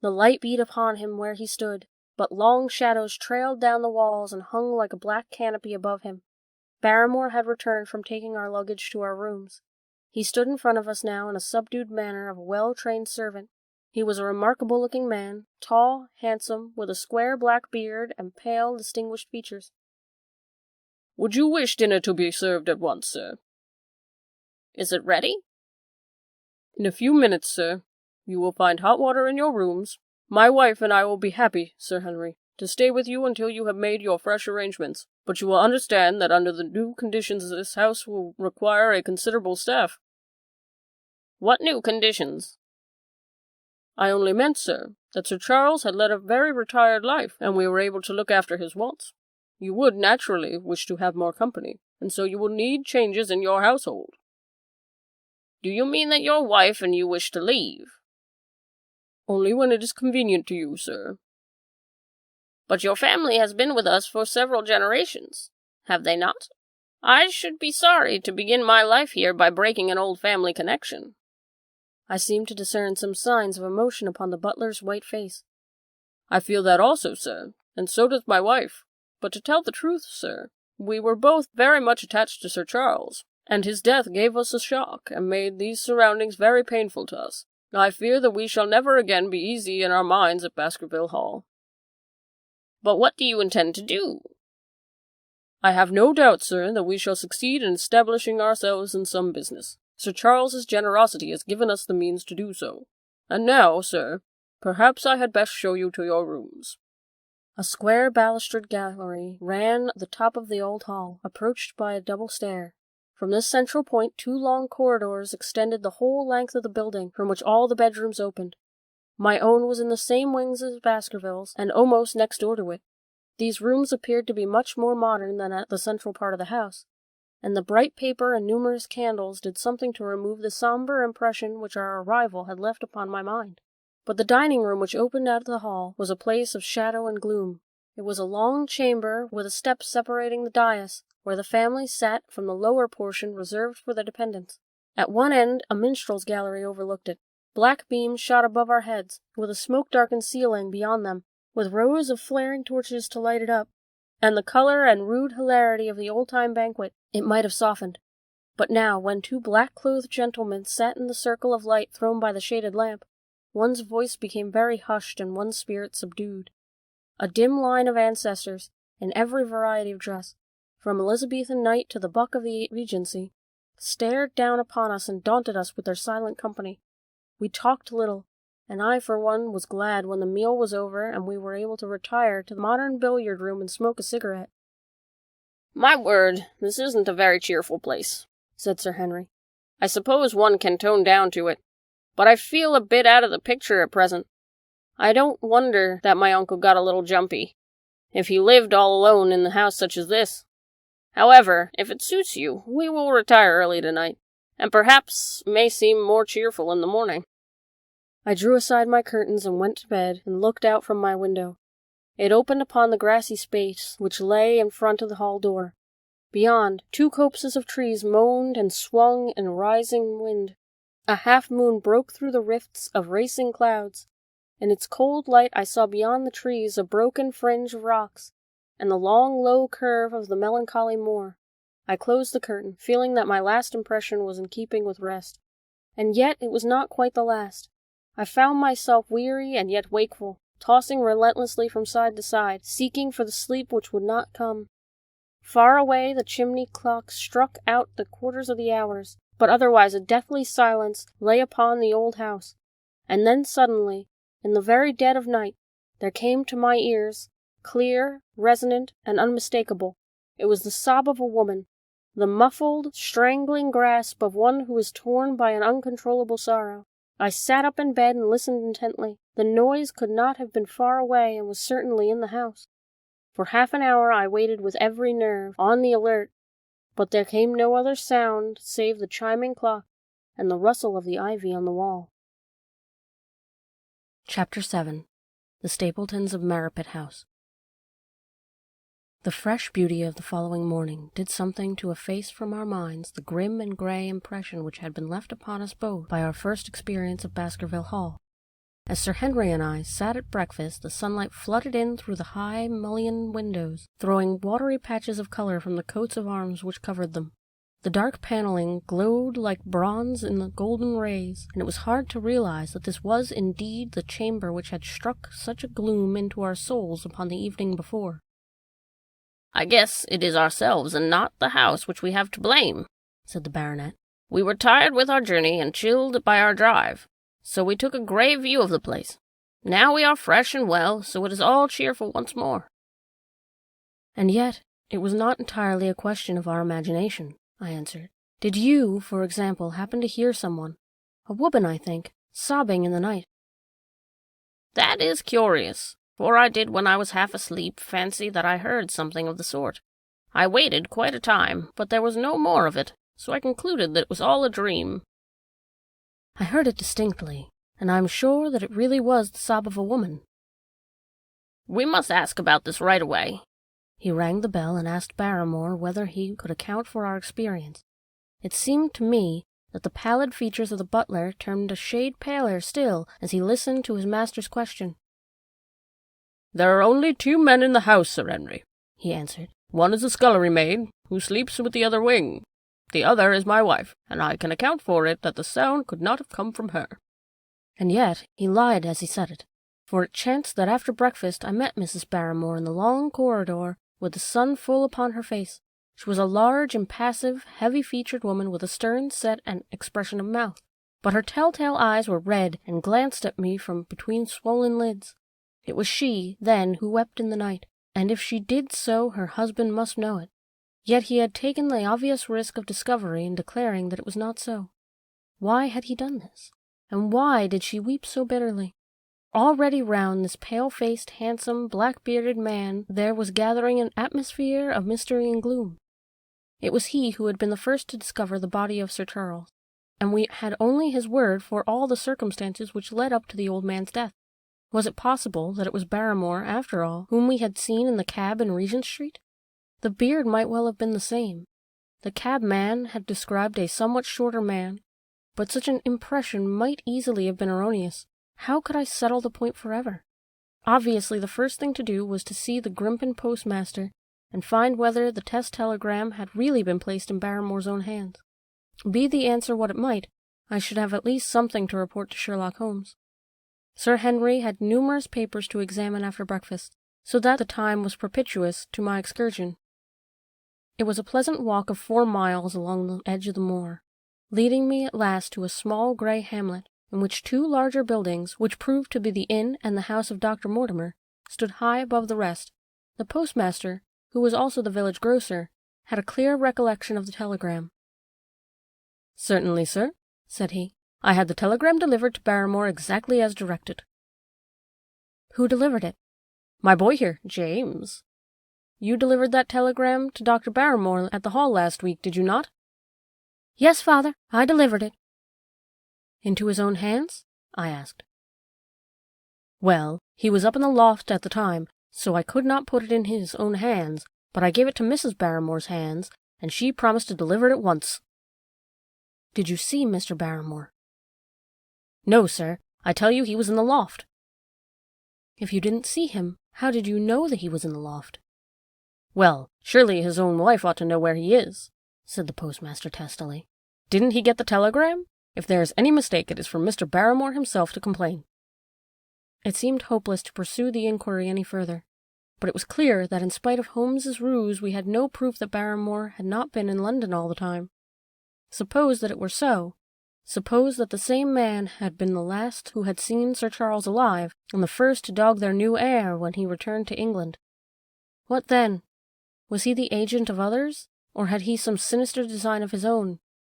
The light beat upon him where he stood, but long shadows trailed down the walls and hung like a black canopy above him. Barrymore had returned from taking our luggage to our rooms. He stood in front of us now in a subdued manner of a well-trained servant. He was a remarkable-looking man, tall, handsome, with a square black beard and pale, distinguished features. Would you wish dinner to be served at once, sir? Is it ready? In a few minutes, sir. You will find hot water in your rooms. My wife and I will be happy, Sir Henry, to stay with you until you have made your fresh arrangements, but you will understand that under the new conditions this house will require a considerable staff. What new conditions? I only meant, sir, that Sir Charles had led a very retired life, and we were able to look after his wants. You would, naturally, wish to have more company, and so you will need changes in your household. Do you mean that your wife and you wish to leave? Only when it is convenient to you, sir. But your family has been with us for several generations, have they not? I should be sorry to begin my life here by breaking an old family connection. I seemed to discern some signs of emotion upon the butler's white face. I feel that also, sir, and so does my wife. But to tell the truth, sir, we were both very much attached to Sir Charles, and his death gave us a shock and made these surroundings very painful to us. I fear that we shall never again be easy in our minds at Baskerville Hall. But what do you intend to do? I have no doubt, sir, that we shall succeed in establishing ourselves in some business. Sir Charles's generosity has given us the means to do so. And now, sir, perhaps I had best show you to your rooms. A square balustered gallery ran the top of the old hall, approached by a double stair. From this central point 2 long corridors extended the whole length of the building, from which all the bedrooms opened. My own was in the same wings as Baskerville's, and almost next door to it. These rooms appeared to be much more modern than at the central part of the house, and the bright paper and numerous candles did something to remove the sombre impression which our arrival had left upon my mind. But the dining room which opened out of the hall was a place of shadow and gloom. It was a long chamber with a step separating the dais, where the family sat, from the lower portion reserved for the dependents. At one end a minstrel's gallery overlooked it. Black beams shot above our heads, with a smoke-darkened ceiling beyond them, with rows of flaring torches to light it up, and the color and rude hilarity of the old-time banquet it might have softened. But now, when 2 black-clothed gentlemen sat in the circle of light thrown by the shaded lamp, one's voice became very hushed and one's spirit subdued. A dim line of ancestors, in every variety of dress, from Elizabethan knight to the buck of the Regency, stared down upon us and daunted us with their silent company. We talked little, and I, for one, was glad when the meal was over and we were able to retire to the modern billiard room and smoke a cigarette. My word, this isn't a very cheerful place, said Sir Henry. I suppose one can tone down to it, but I feel a bit out of the picture at present. I don't wonder that my uncle got a little jumpy, if he lived all alone in a house such as this. However, if it suits you, we will retire early tonight, and perhaps may seem more cheerful in the morning. I drew aside my curtains and went to bed and looked out from my window. It opened upon the grassy space which lay in front of the hall door. Beyond, 2 copses of trees moaned and swung in a rising wind. A half-moon broke through the rifts of racing clouds. In its cold light I saw beyond the trees a broken fringe of rocks, and the long, low curve of the melancholy moor. I closed the curtain, feeling that my last impression was in keeping with rest. And yet it was not quite the last. I found myself weary and yet wakeful, tossing relentlessly from side to side, seeking for the sleep which would not come. Far away the chimney clock struck out the quarters of the hours, but otherwise a deathly silence lay upon the old house. And then suddenly, in the very dead of night, there came to my ears, clear, resonant, and unmistakable, it was the sob of a woman, the muffled, strangling grasp of one who is torn by an uncontrollable sorrow. I sat up in bed and listened intently. The noise could not have been far away and was certainly in the house. For half an hour I waited with every nerve on the alert, but there came no other sound save the chiming clock and the rustle of the ivy on the wall. Chapter 7. The Stapletons of Merripit House. The fresh beauty of the following morning did something to efface from our minds the grim and grey impression which had been left upon us both by our first experience of Baskerville Hall. As Sir Henry and I sat at breakfast, the sunlight flooded in through the high mullioned windows, throwing watery patches of colour from the coats of arms which covered them. The dark panelling glowed like bronze in the golden rays, and it was hard to realize that this was indeed the chamber which had struck such a gloom into our souls upon the evening before. I guess it is ourselves and not the house which we have to blame, said the baronet. We were tired with our journey and chilled by our drive, so we took a grave view of the place. Now we are fresh and well, so it is all cheerful once more. And yet, it was not entirely a question of our imagination, I answered. Did you, for example, happen to hear someone, a woman, I think, sobbing in the night? That is curious, for I did, when I was half asleep, fancy that I heard something of the sort. I waited quite a time, but there was no more of it, so I concluded that it was all a dream. I heard it distinctly, and I am sure that it really was the sob of a woman. We must ask about this right away. He rang the bell and asked Barrymore whether he could account for our experience. It seemed to me that the pallid features of the butler turned a shade paler still as he listened to his master's question. There are only 2 men in the house, Sir Henry, he answered. One is a scullery maid, who sleeps with the other wing. The other is my wife, and I can account for it that the sound could not have come from her. And yet he lied as he said it, for it chanced that after breakfast I met Mrs. Barrymore in the long corridor with the sun full upon her face. She was a large, impassive, heavy-featured woman with a stern set and expression of mouth, but her telltale eyes were red and glanced at me from between swollen lids. It was she, then, who wept in the night, and if she did so her husband must know it. Yet he had taken the obvious risk of discovery in declaring that it was not so. Why had he done this? And why did she weep so bitterly? Already round this pale-faced, handsome, black-bearded man there was gathering an atmosphere of mystery and gloom. It was he who had been the first to discover the body of Sir Charles, and we had only his word for all the circumstances which led up to the old man's death. Was it possible that it was Barrymore, after all, whom we had seen in the cab in Regent Street? The beard might well have been the same. The cabman had described a somewhat shorter man, but such an impression might easily have been erroneous. How could I settle the point forever? Obviously, the first thing to do was to see the Grimpen postmaster and find whether the test telegram had really been placed in Barrymore's own hands. Be the answer what it might, I should have at least something to report to Sherlock Holmes. Sir Henry had numerous papers to examine after breakfast, so that the time was propitious to my excursion. It was a pleasant walk of 4 miles along the edge of the moor, leading me at last to a small grey hamlet, in which 2 larger buildings, which proved to be the inn and the house of Dr. Mortimer, stood high above the rest. The postmaster, who was also the village grocer, had a clear recollection of the telegram. "Certainly, sir," said he. "I had the telegram delivered to Barrymore exactly as directed." "Who delivered it?" "My boy here, James." "You delivered that telegram to Dr. Barrymore at the hall last week, did you not?" "Yes, father, I delivered it." "Into his own hands?" I asked. "Well, he was up in the loft at the time, so I could not put it in his own hands, but I gave it to Mrs. Barrymore's hands, and she promised to deliver it at once." "Did you see Mr. Barrymore?" "No, sir. I tell you he was in the loft." "If you didn't see him, how did you know that he was in the loft?" "Well, surely his own wife ought to know where he is," said the postmaster testily. "Didn't he get the telegram? If there is any mistake, it is for Mr. Barrymore himself to complain." It seemed hopeless to pursue the inquiry any further, but it was clear that in spite of Holmes's ruse we had no proof that Barrymore had not been in London all the time. Suppose that it were so. Suppose that the same man had been the last who had seen Sir Charles alive, and the first to dog their new heir when he returned to England. What then? Was he the agent of others, or had he some sinister design of his own?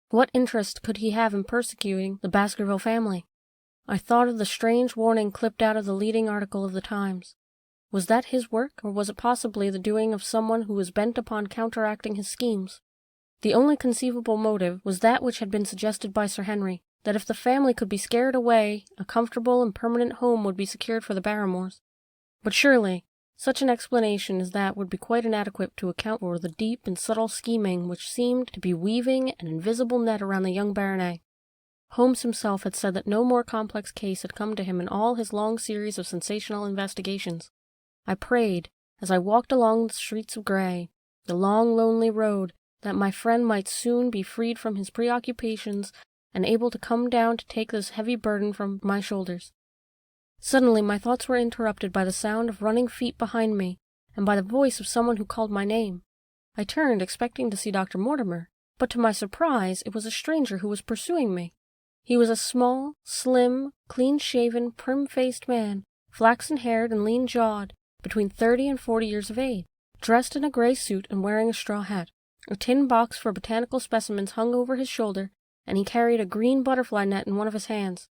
What interest could he have in persecuting the Baskerville family? I thought of the strange warning clipped out of the leading article of the Times. Was that his work, or was it possibly the doing of someone who was bent upon counteracting his schemes? The only conceivable motive was that which had been suggested by Sir Henry, that if the family could be scared away, a comfortable and permanent home would be secured for the Barrymores. But surely, such an explanation as that would be quite inadequate to account for the deep and subtle scheming which seemed to be weaving an invisible net around the young baronet. Holmes himself had said that no more complex case had come to him in all his long series of sensational investigations. I prayed, as I walked along the streets of Grey, the long lonely road, that my friend might soon be freed from his preoccupations and able to come down to take this heavy burden from my shoulders. Suddenly my thoughts were interrupted by the sound of running feet behind me, and by the voice of someone who called my name. I turned, expecting to see Dr. Mortimer, but to my surprise it was a stranger who was pursuing me. He was a small, slim, clean-shaven, prim-faced man, flaxen-haired and lean-jawed, between 30 and 40 years of age, dressed in a gray suit and wearing a straw hat. A tin box for botanical specimens hung over his shoulder, and he carried a green butterfly net in one of his hands.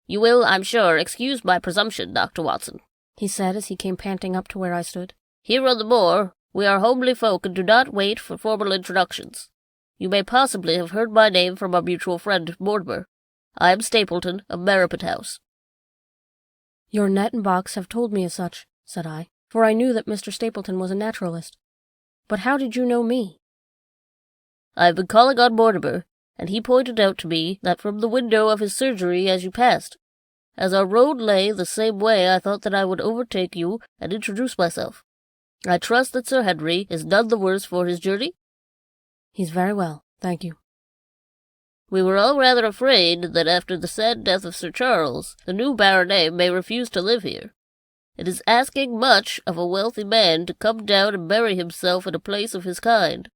"You will, I'm sure, excuse my presumption, Dr. Watson," he said as he came panting up to where I stood. "Here on the moor, we are homely folk and do not wait for formal introductions. You may possibly have heard my name from our mutual friend, Mortimer. I am Stapleton, of Merripit House." "Your net and box have told me as such," said I, for I knew that Mr. Stapleton was a naturalist. "But how did you know me?" "I have been calling on Mortimer, and he pointed out to me that from the window of his surgery as you passed. As our road lay the same way, I thought that I would overtake you and introduce myself. I trust that Sir Henry is none the worse for his journey?" "He's very well, thank you." "We were all rather afraid that after the sad death of Sir Charles, the new baronet may refuse to live here. It is asking much of a wealthy man to come down and bury himself in a place of his kind.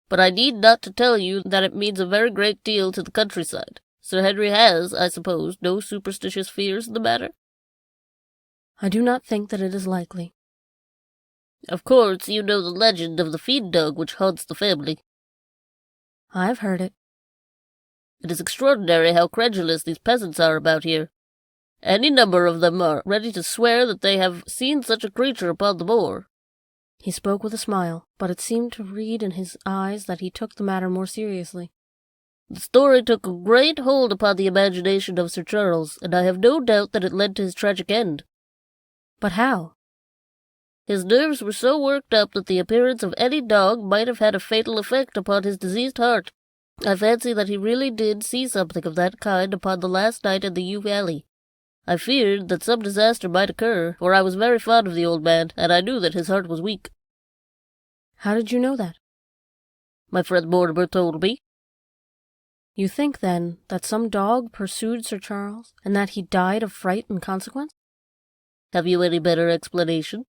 But I need not to tell you that it means a very great deal to the countryside. Sir Henry has, I suppose, no superstitious fears in the matter?" "I do not think that it is likely." "Of course you know the legend of the fiend-dog which haunts the family?" "I have heard it." "It is extraordinary how credulous these peasants are about here. Any number of them are ready to swear that they have seen such a creature upon the moor." He spoke with a smile, but it seemed to read in his eyes that he took the matter more seriously. "The story took a great hold upon the imagination of Sir Charles, and I have no doubt that it led to his tragic end." "But how?" "His nerves were so worked up that the appearance of any dog might have had a fatal effect upon his diseased heart. I fancy that he really did see something of that kind upon the last night in the Yew Valley. I feared that some disaster might occur, for I was very fond of the old man, and I knew that his heart was weak." "How did you know that?" "My friend Mortimer told me." "You think, then, that some dog pursued Sir Charles, and that he died of fright in consequence?" "Have you any better explanation?"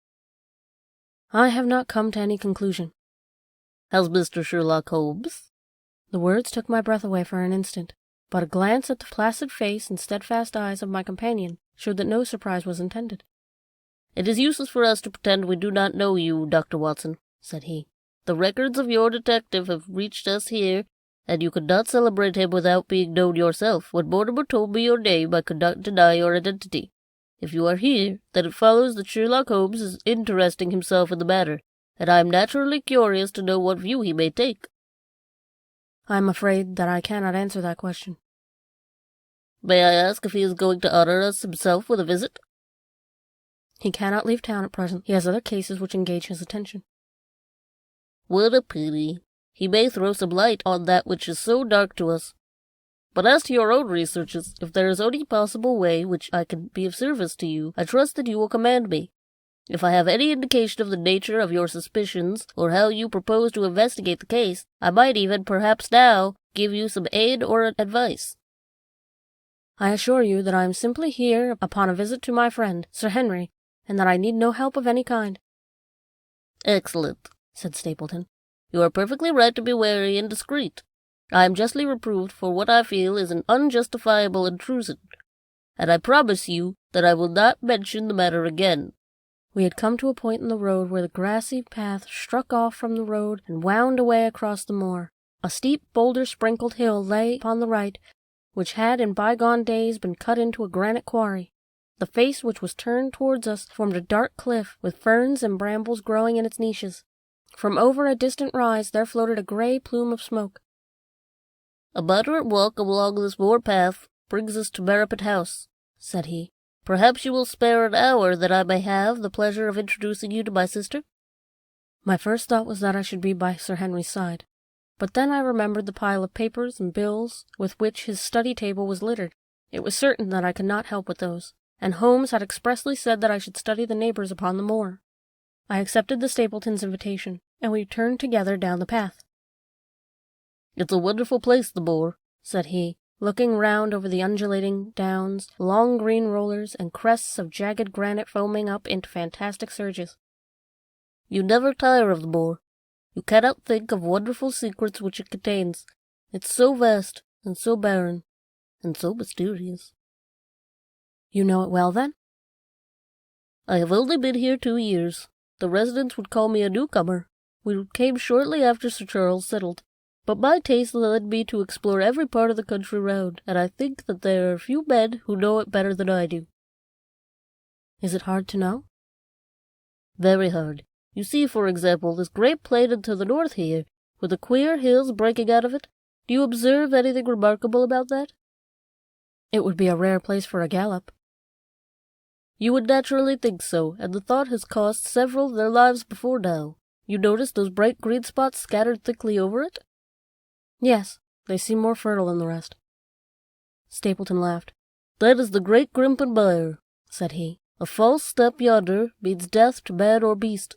"I have not come to any conclusion." "Has Mr. Sherlock Holmes?" The words took my breath away for an instant, but a glance at the placid face and steadfast eyes of my companion showed that no surprise was intended. "It is useless for us to pretend we do not know you, Dr. Watson," said he. "The records of your detective have reached us here, and you could not celebrate him without being known yourself. When Mortimer told me your name, I could not deny your identity. If you are here, then it follows that Sherlock Holmes is interesting himself in the matter, and I am naturally curious to know what view he may take." "I am afraid that I cannot answer that question." "May I ask if he is going to honor us himself with a visit?" "He cannot leave town at present. He has other cases which engage his attention." "What a pity. He may throw some light on that which is so dark to us. But as to your own researches, if there is any possible way which I can be of service to you, I trust that you will command me. If I have any indication of the nature of your suspicions, or how you propose to investigate the case, I might even, perhaps now, give you some aid or advice." "I assure you that I am simply here upon a visit to my friend, Sir Henry, and that I need no help of any kind." "Excellent," said Stapleton. "You are perfectly right to be wary and discreet. I am justly reproved for what I feel is an unjustifiable intrusion, and I promise you that I will not mention the matter again." We had come to a point in the road where the grassy path struck off from the road and wound away across the moor. A steep, boulder-sprinkled hill lay upon the right, which had in bygone days been cut into a granite quarry. The face which was turned towards us formed a dark cliff, with ferns and brambles growing in its niches. From over a distant rise there floated a grey plume of smoke. "A moderate walk along this moor path brings us to Merripit House," said he. "Perhaps you will spare an hour that I may have the pleasure of introducing you to my sister?" My first thought was that I should be by Sir Henry's side, but then I remembered the pile of papers and bills with which his study table was littered. It was certain that I could not help with those, and Holmes had expressly said that I should study the neighbours upon the moor. I accepted the Stapletons' invitation, and we turned together down the path. "It's a wonderful place, the moor," said he, looking round over the undulating downs, long green rollers, and crests of jagged granite foaming up into fantastic surges. You never tire of the moor. You cannot think of wonderful secrets which it contains. It's so vast, and so barren, and so mysterious. You know it well, then? I have only been here 2 years. The residents would call me a newcomer. We came shortly after Sir Charles settled. But my taste led me to explore every part of the country round, and I think that there are few men who know it better than I do. Is it hard to know? Very hard. You see, for example, this great plain to the north here, with the queer hills breaking out of it. Do you observe anything remarkable about that? It would be a rare place for a gallop. You would naturally think so, and the thought has cost several their lives before now. You notice those bright green spots scattered thickly over it? Yes, they seem more fertile than the rest. Stapleton laughed. That is the great Grimpen Mire, said he. A false step yonder means death to man or beast.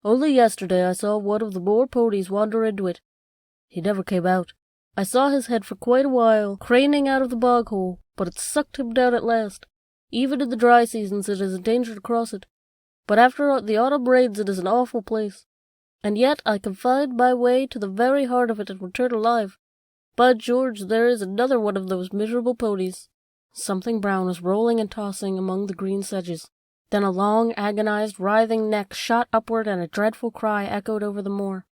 Only yesterday I saw one of the moor ponies wander into it. He never came out. I saw his head for quite a while, craning out of the bog hole, but it sucked him down at last. Even in the dry seasons it is a danger to cross it. But after the autumn rains it is an awful place. And yet I can find my way to the very heart of it and return alive. By George, there is another one of those miserable ponies. Something brown was rolling and tossing among the green sedges. Then a long, agonized, writhing neck shot upward and a dreadful cry echoed over the moor.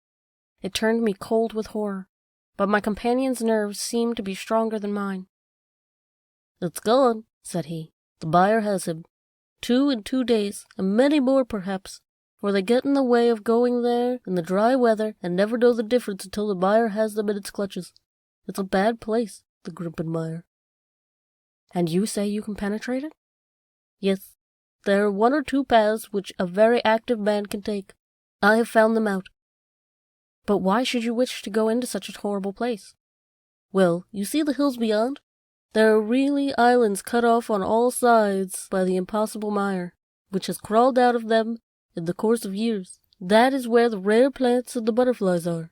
It turned me cold with horror, but my companion's nerves seemed to be stronger than mine. It's gone, said he. The buyer has him. 2 in 2 days, and many more perhaps, for they get in the way of going there in the dry weather and never know the difference until the buyer has them in its clutches. It's a bad place, the Grimpen Mire. And you say you can penetrate it? Yes. There are 1 or 2 paths which a very active man can take. I have found them out. But why should you wish to go into such a horrible place? Well, you see the hills beyond? There are really islands cut off on all sides by the impossible mire, which has crawled out of them in the course of years. That is where the rare plants and the butterflies are,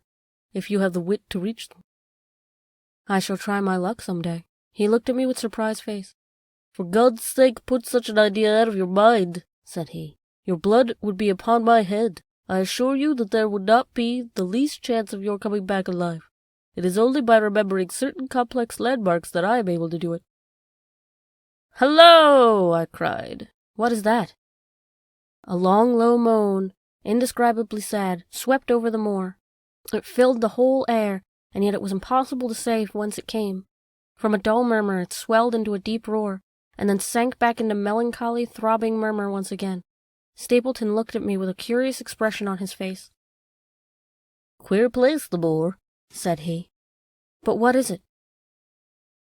if you have the wit to reach them. I shall try my luck some day. He looked at me with surprised face. For God's sake, put such an idea out of your mind, said he. Your blood would be upon my head. I assure you that there would not be the least chance of your coming back alive. It is only by remembering certain complex landmarks that I am able to do it. Hello! I cried. What is that? A long, low moan, indescribably sad, swept over the moor. It filled the whole air, and yet it was impossible to say whence it came. From a dull murmur it swelled into a deep roar, and then sank back into melancholy, throbbing murmur once again. Stapleton looked at me with a curious expression on his face. Queer place, the moor, said he. But what is it?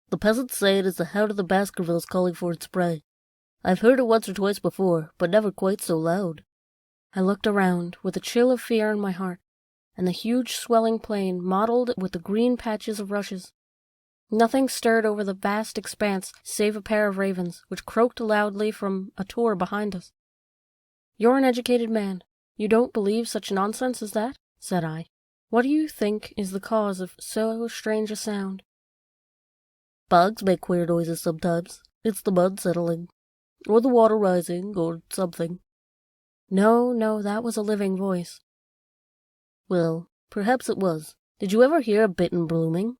The peasants say it is the Hound of the Baskervilles calling for its prey. I've heard it once or twice before, but never quite so loud. I looked around, with a chill of fear in my heart, and the huge swelling plain mottled with the green patches of rushes. Nothing stirred over the vast expanse save a pair of ravens, which croaked loudly from a tor behind us. "You're an educated man. You don't believe such nonsense as that?" said I. "What do you think is the cause of so strange a sound?" "Bogs make queer noises sometimes. It's the mud settling, or the water rising, or something." No, that was a living voice." "Well, perhaps it was. Did you ever hear a bittern blooming?"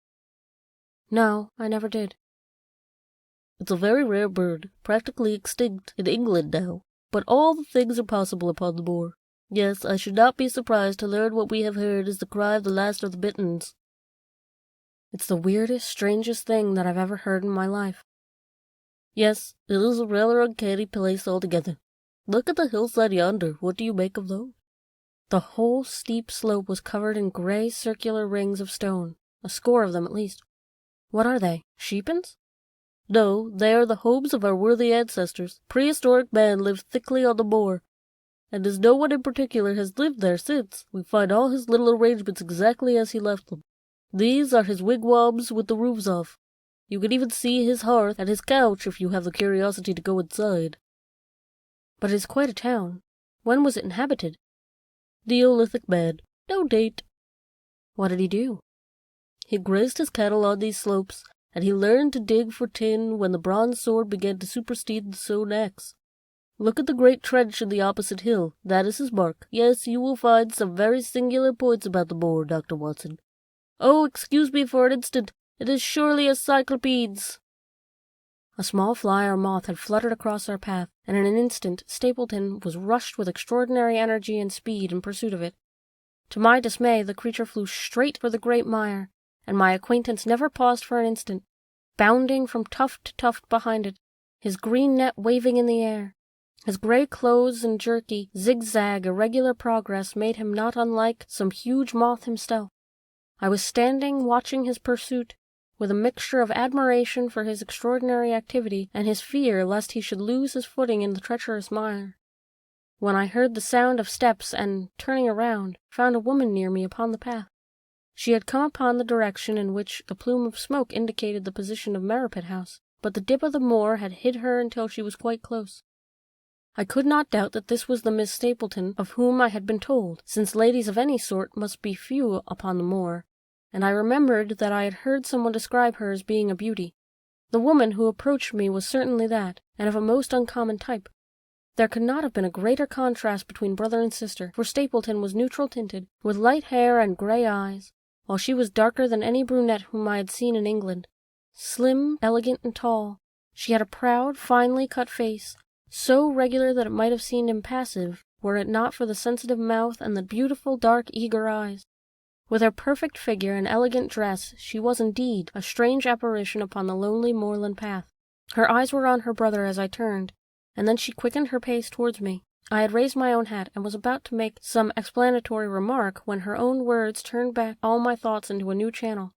"No, I never did." "It's a very rare bird, practically extinct in England now, but all the things are possible upon the moor. Yes, I should not be surprised to learn what we have heard is the cry of the last of the bitterns." "It's the weirdest, strangest thing that I've ever heard in my life." "Yes, it is a rather uncanny place altogether. Look at the hillside yonder. What do you make of those?" The whole steep slope was covered in gray circular rings of stone, a score of them at least. What are they, sheepens? "No, they are the homes of our worthy ancestors. Prehistoric man lived thickly on the moor, and as no one in particular has lived there since, we find all his little arrangements exactly as he left them. These are his wigwams with the roofs off. You can even see his hearth and his couch if you have the curiosity to go inside." "But it is quite a town. When was it inhabited?" "Neolithic man. No date." "What did he do?" "He grazed his cattle on these slopes, and he learned to dig for tin when the bronze sword began to supersede the stone axe. Look at the great trench in the opposite hill. That is his mark. Yes, you will find some very singular points about the moor, Dr. Watson. Oh, excuse me for an instant. It is surely a cyclopedes. A small fly or moth had fluttered across our path, and in an instant Stapleton was rushed with extraordinary energy and speed in pursuit of it. To my dismay, the creature flew straight for the great mire, and my acquaintance never paused for an instant, bounding from tuft to tuft behind it, his green net waving in the air. His grey clothes and jerky, zigzag, irregular progress made him not unlike some huge moth himself. I was standing watching his pursuit, with a mixture of admiration for his extraordinary activity and his fear lest he should lose his footing in the treacherous mire, when I heard the sound of steps and, turning around, found a woman near me upon the path. She had come upon the direction in which the plume of smoke indicated the position of Merripit House, but the dip of the moor had hid her until she was quite close. I could not doubt that this was the Miss Stapleton of whom I had been told, since ladies of any sort must be few upon the moor, and I remembered that I had heard someone describe her as being a beauty. The woman who approached me was certainly that, and of a most uncommon type. There could not have been a greater contrast between brother and sister, for Stapleton was neutral-tinted, with light hair and grey eyes, while she was darker than any brunette whom I had seen in England. Slim, elegant, and tall, she had a proud, finely cut face, so regular that it might have seemed impassive, were it not for the sensitive mouth and the beautiful, dark, eager eyes. With her perfect figure and elegant dress, she was indeed a strange apparition upon the lonely moorland path. Her eyes were on her brother as I turned, and then she quickened her pace towards me. I had raised my own hat and was about to make some explanatory remark when her own words turned back all my thoughts into a new channel.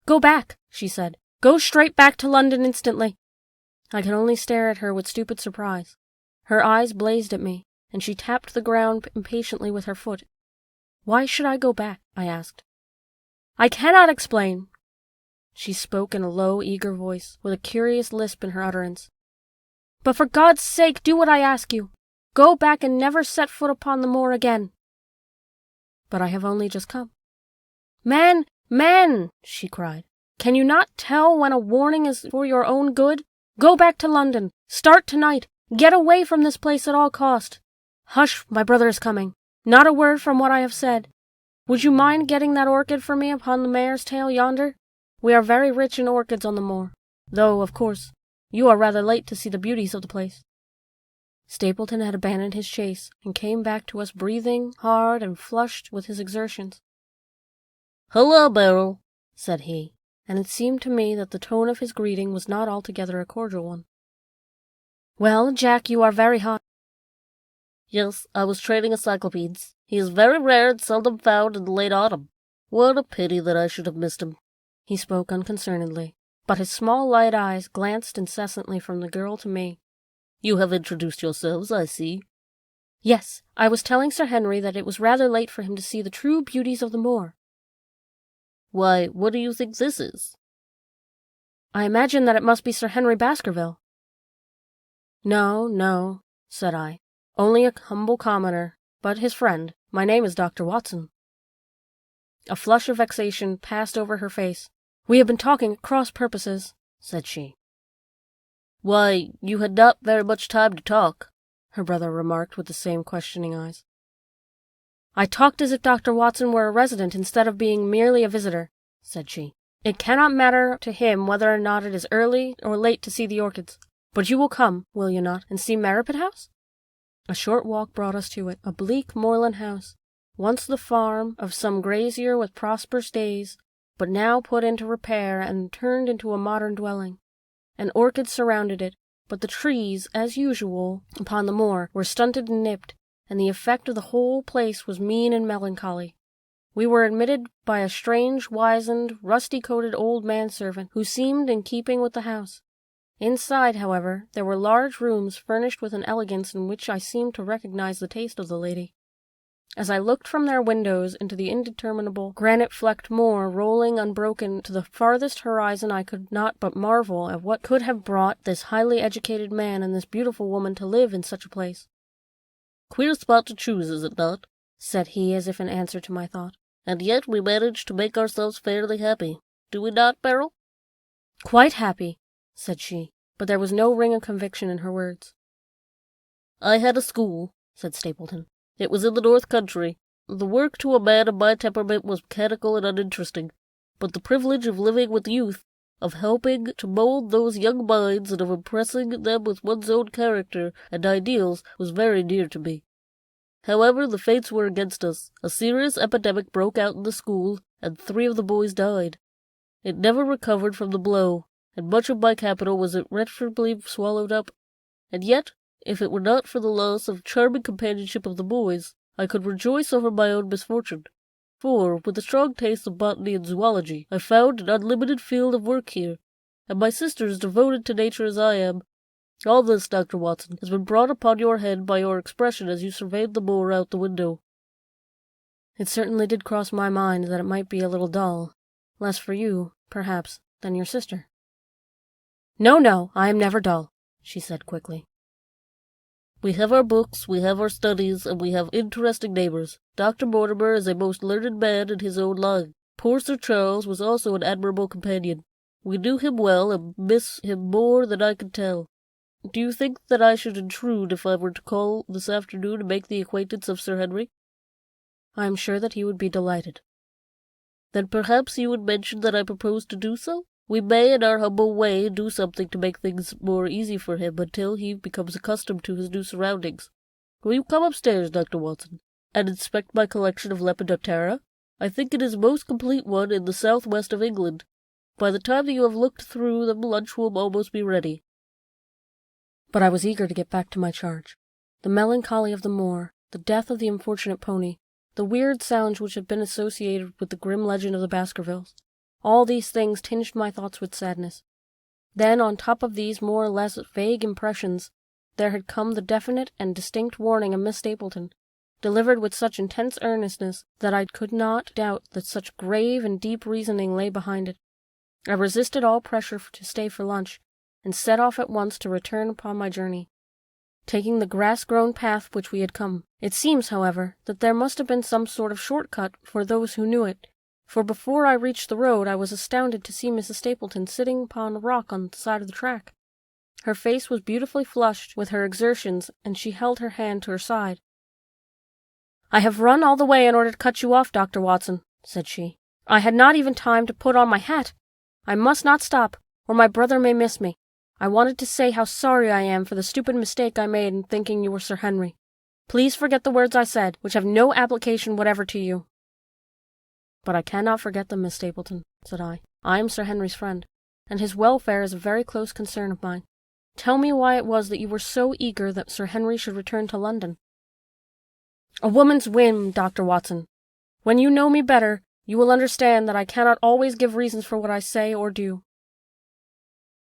"Go back," she said. "Go straight back to London instantly." I could only stare at her with stupid surprise. Her eyes blazed at me, and she tapped the ground impatiently with her foot. "Why should I go back?" I asked. "I cannot explain." She spoke in a low, eager voice, with a curious lisp in her utterance. "But for God's sake, do what I ask you. Go back and never set foot upon the moor again." "But I have only just come." "Man, man," she cried, "can you not tell when a warning is for your own good? Go back to London. Start tonight. Get away from this place at all cost. Hush, my brother is coming. Not a word from what I have said. Would you mind getting that orchid for me upon the mare's tail yonder? We are very rich in orchids on the moor, though, of course, you are rather late to see the beauties of the place." Stapleton had abandoned his chase, and came back to us breathing hard and flushed with his exertions. "Hullo, Beryl," said he, and it seemed to me that the tone of his greeting was not altogether a cordial one. "Well, Jack, you are very hot." "Yes, I was training a cyclopedes. He is very rare and seldom found in the late autumn. What a pity that I should have missed him." He spoke unconcernedly, but his small light eyes glanced incessantly from the girl to me. "You have introduced yourselves, I see." "Yes, I was telling Sir Henry that it was rather late for him to see the true beauties of the moor." "Why, what do you think this is?" "I imagine that it must be Sir Henry Baskerville." "No, no," said I. "Only a humble commoner, but his friend. My name is Dr. Watson." A flush of vexation passed over her face. "We have been talking at cross purposes," said she. "Why, you had not very much time to talk," her brother remarked with the same questioning eyes. "I talked as if Dr. Watson were a resident instead of being merely a visitor," said she. "It cannot matter to him whether or not it is early or late to see the orchids. But you will come, will you not, and see Merripit House?" A short walk brought us to it, a bleak moorland house, once the farm of some grazier with prosperous days, but now put into repair and turned into a modern dwelling. An orchard surrounded it, but the trees, as usual upon the moor, were stunted and nipped, and the effect of the whole place was mean and melancholy. We were admitted by a strange, wizened, rusty-coated old manservant, who seemed in keeping with the house. Inside, however, there were large rooms furnished with an elegance in which I seemed to recognize the taste of the lady. As I looked from their windows into the indeterminable, granite-flecked moor rolling unbroken to the farthest horizon, I could not but marvel at what could have brought this highly educated man and this beautiful woman to live in such a place. "Queer spot to choose, is it not?" said he, as if in answer to my thought. "And yet we manage to make ourselves fairly happy. Do we not, Beryl?" "Quite happy," said she, but there was no ring of conviction in her words. I had a school, said Stapleton. It was in the North Country. The work to a man of my temperament was mechanical and uninteresting, but the privilege of living with youth, of helping to mold those young minds and of impressing them with one's own character and ideals was very dear to me. However, the fates were against us. A serious epidemic broke out in the school, and 3 of the boys died. It never recovered from the blow, and much of my capital was irretrievably swallowed up. And yet, if it were not for the loss of charming companionship of the boys, I could rejoice over my own misfortune. For, with a strong taste of botany and zoology, I found an unlimited field of work here, and my sister is devoted to nature as I am. All this, Dr. Watson, has been brought upon your head by your expression as you surveyed the moor out the window. It certainly did cross my mind that it might be a little dull, less for you, perhaps, than your sister. No, I am never dull, she said quickly. We have our books, we have our studies, and we have interesting neighbours. Dr. Mortimer is a most learned man in his own line. Poor Sir Charles was also an admirable companion. We knew him well and miss him more than I can tell. Do you think that I should intrude if I were to call this afternoon and make the acquaintance of Sir Henry? I am sure that he would be delighted. Then perhaps you would mention that I propose to do so? We may, in our humble way, do something to make things more easy for him until he becomes accustomed to his new surroundings. Will you come upstairs, Dr. Watson, and inspect my collection of Lepidoptera? I think it is a most complete one in the southwest of England. By the time that you have looked through them, lunch will almost be ready. But I was eager to get back to my charge. The melancholy of the moor, the death of the unfortunate pony, the weird sounds which had been associated with the grim legend of the Baskervilles, all these things tinged my thoughts with sadness. Then, on top of these more or less vague impressions, there had come the definite and distinct warning of Miss Stapleton, delivered with such intense earnestness that I could not doubt that such grave and deep reasoning lay behind it. I resisted all pressure to stay for lunch, and set off at once to return upon my journey, taking the grass-grown path which we had come. It seems, however, that there must have been some sort of short-cut for those who knew it, for before I reached the road I was astounded to see Mrs. Stapleton sitting upon a rock on the side of the track. Her face was beautifully flushed with her exertions, and she held her hand to her side. "I have run all the way in order to cut you off, Dr. Watson," said she. "I had not even time to put on my hat. I must not stop, or my brother may miss me. I wanted to say how sorry I am for the stupid mistake I made in thinking you were Sir Henry. Please forget the words I said, which have no application whatever to you." "But I cannot forget them, Miss Stapleton," said I. "I am Sir Henry's friend, and his welfare is a very close concern of mine. Tell me why it was that you were so eager that Sir Henry should return to London." "A woman's whim, Dr. Watson. When you know me better, you will understand that I cannot always give reasons for what I say or do."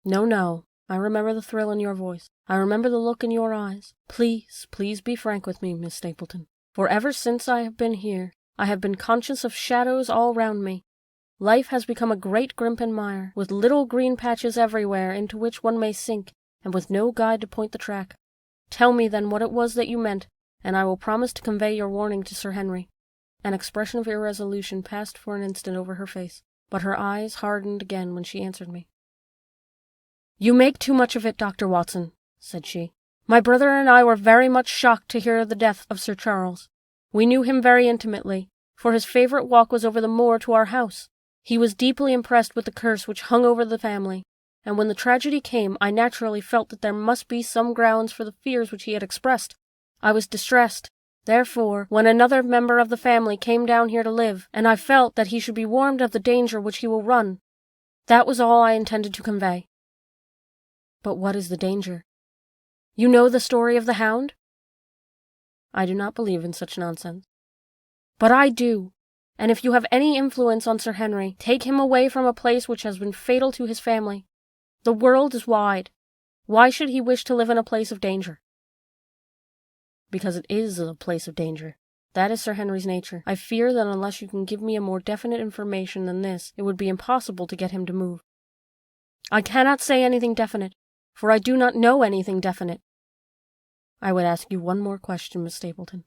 No, I remember the thrill in your voice. I remember the look in your eyes. Please be frank with me, Miss Stapleton. For ever since I have been here, I have been conscious of shadows all round me. Life has become a great grimpen mire, with little green patches everywhere into which one may sink, and with no guide to point the track. Tell me then what it was that you meant, and I will promise to convey your warning to Sir Henry." An expression of irresolution passed for an instant over her face, but her eyes hardened again when she answered me. "You make too much of it, Dr. Watson," said she. "My brother and I were very much shocked to hear of the death of Sir Charles. We knew him very intimately, for his favourite walk was over the moor to our house. He was deeply impressed with the curse which hung over the family, and when the tragedy came, I naturally felt that there must be some grounds for the fears which he had expressed. I was distressed, therefore, when another member of the family came down here to live, and I felt that he should be warned of the danger which he will run. That was all I intended to convey." "But what is the danger?" "You know the story of the Hound?" "I do not believe in such nonsense." "But I do, and if you have any influence on Sir Henry, take him away from a place which has been fatal to his family. The world is wide. Why should he wish to live in a place of danger?" "Because it is a place of danger. That is Sir Henry's nature. I fear that unless you can give me a more definite information than this, it would be impossible to get him to move." "I cannot say anything definite, for I do not know anything definite." "I would ask you one more question, Miss Stapleton.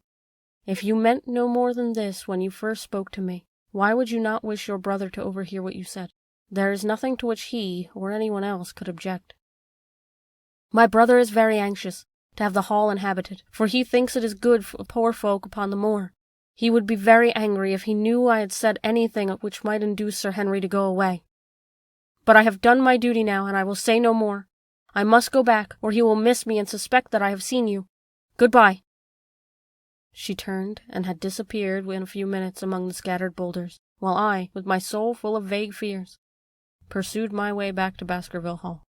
If you meant no more than this when you first spoke to me, why would you not wish your brother to overhear what you said? There is nothing to which he, or anyone else, could object." "My brother is very anxious. to have the hall inhabited, for he thinks it is good for poor folk upon the moor. He would be very angry if he knew I had said anything which might induce Sir Henry to go away. But I have done my duty now, and I will say no more. I must go back, or he will miss me and suspect that I have seen you. Goodbye." She turned and had disappeared in a few minutes among the scattered boulders, while I, with my soul full of vague fears, pursued my way back to Baskerville Hall.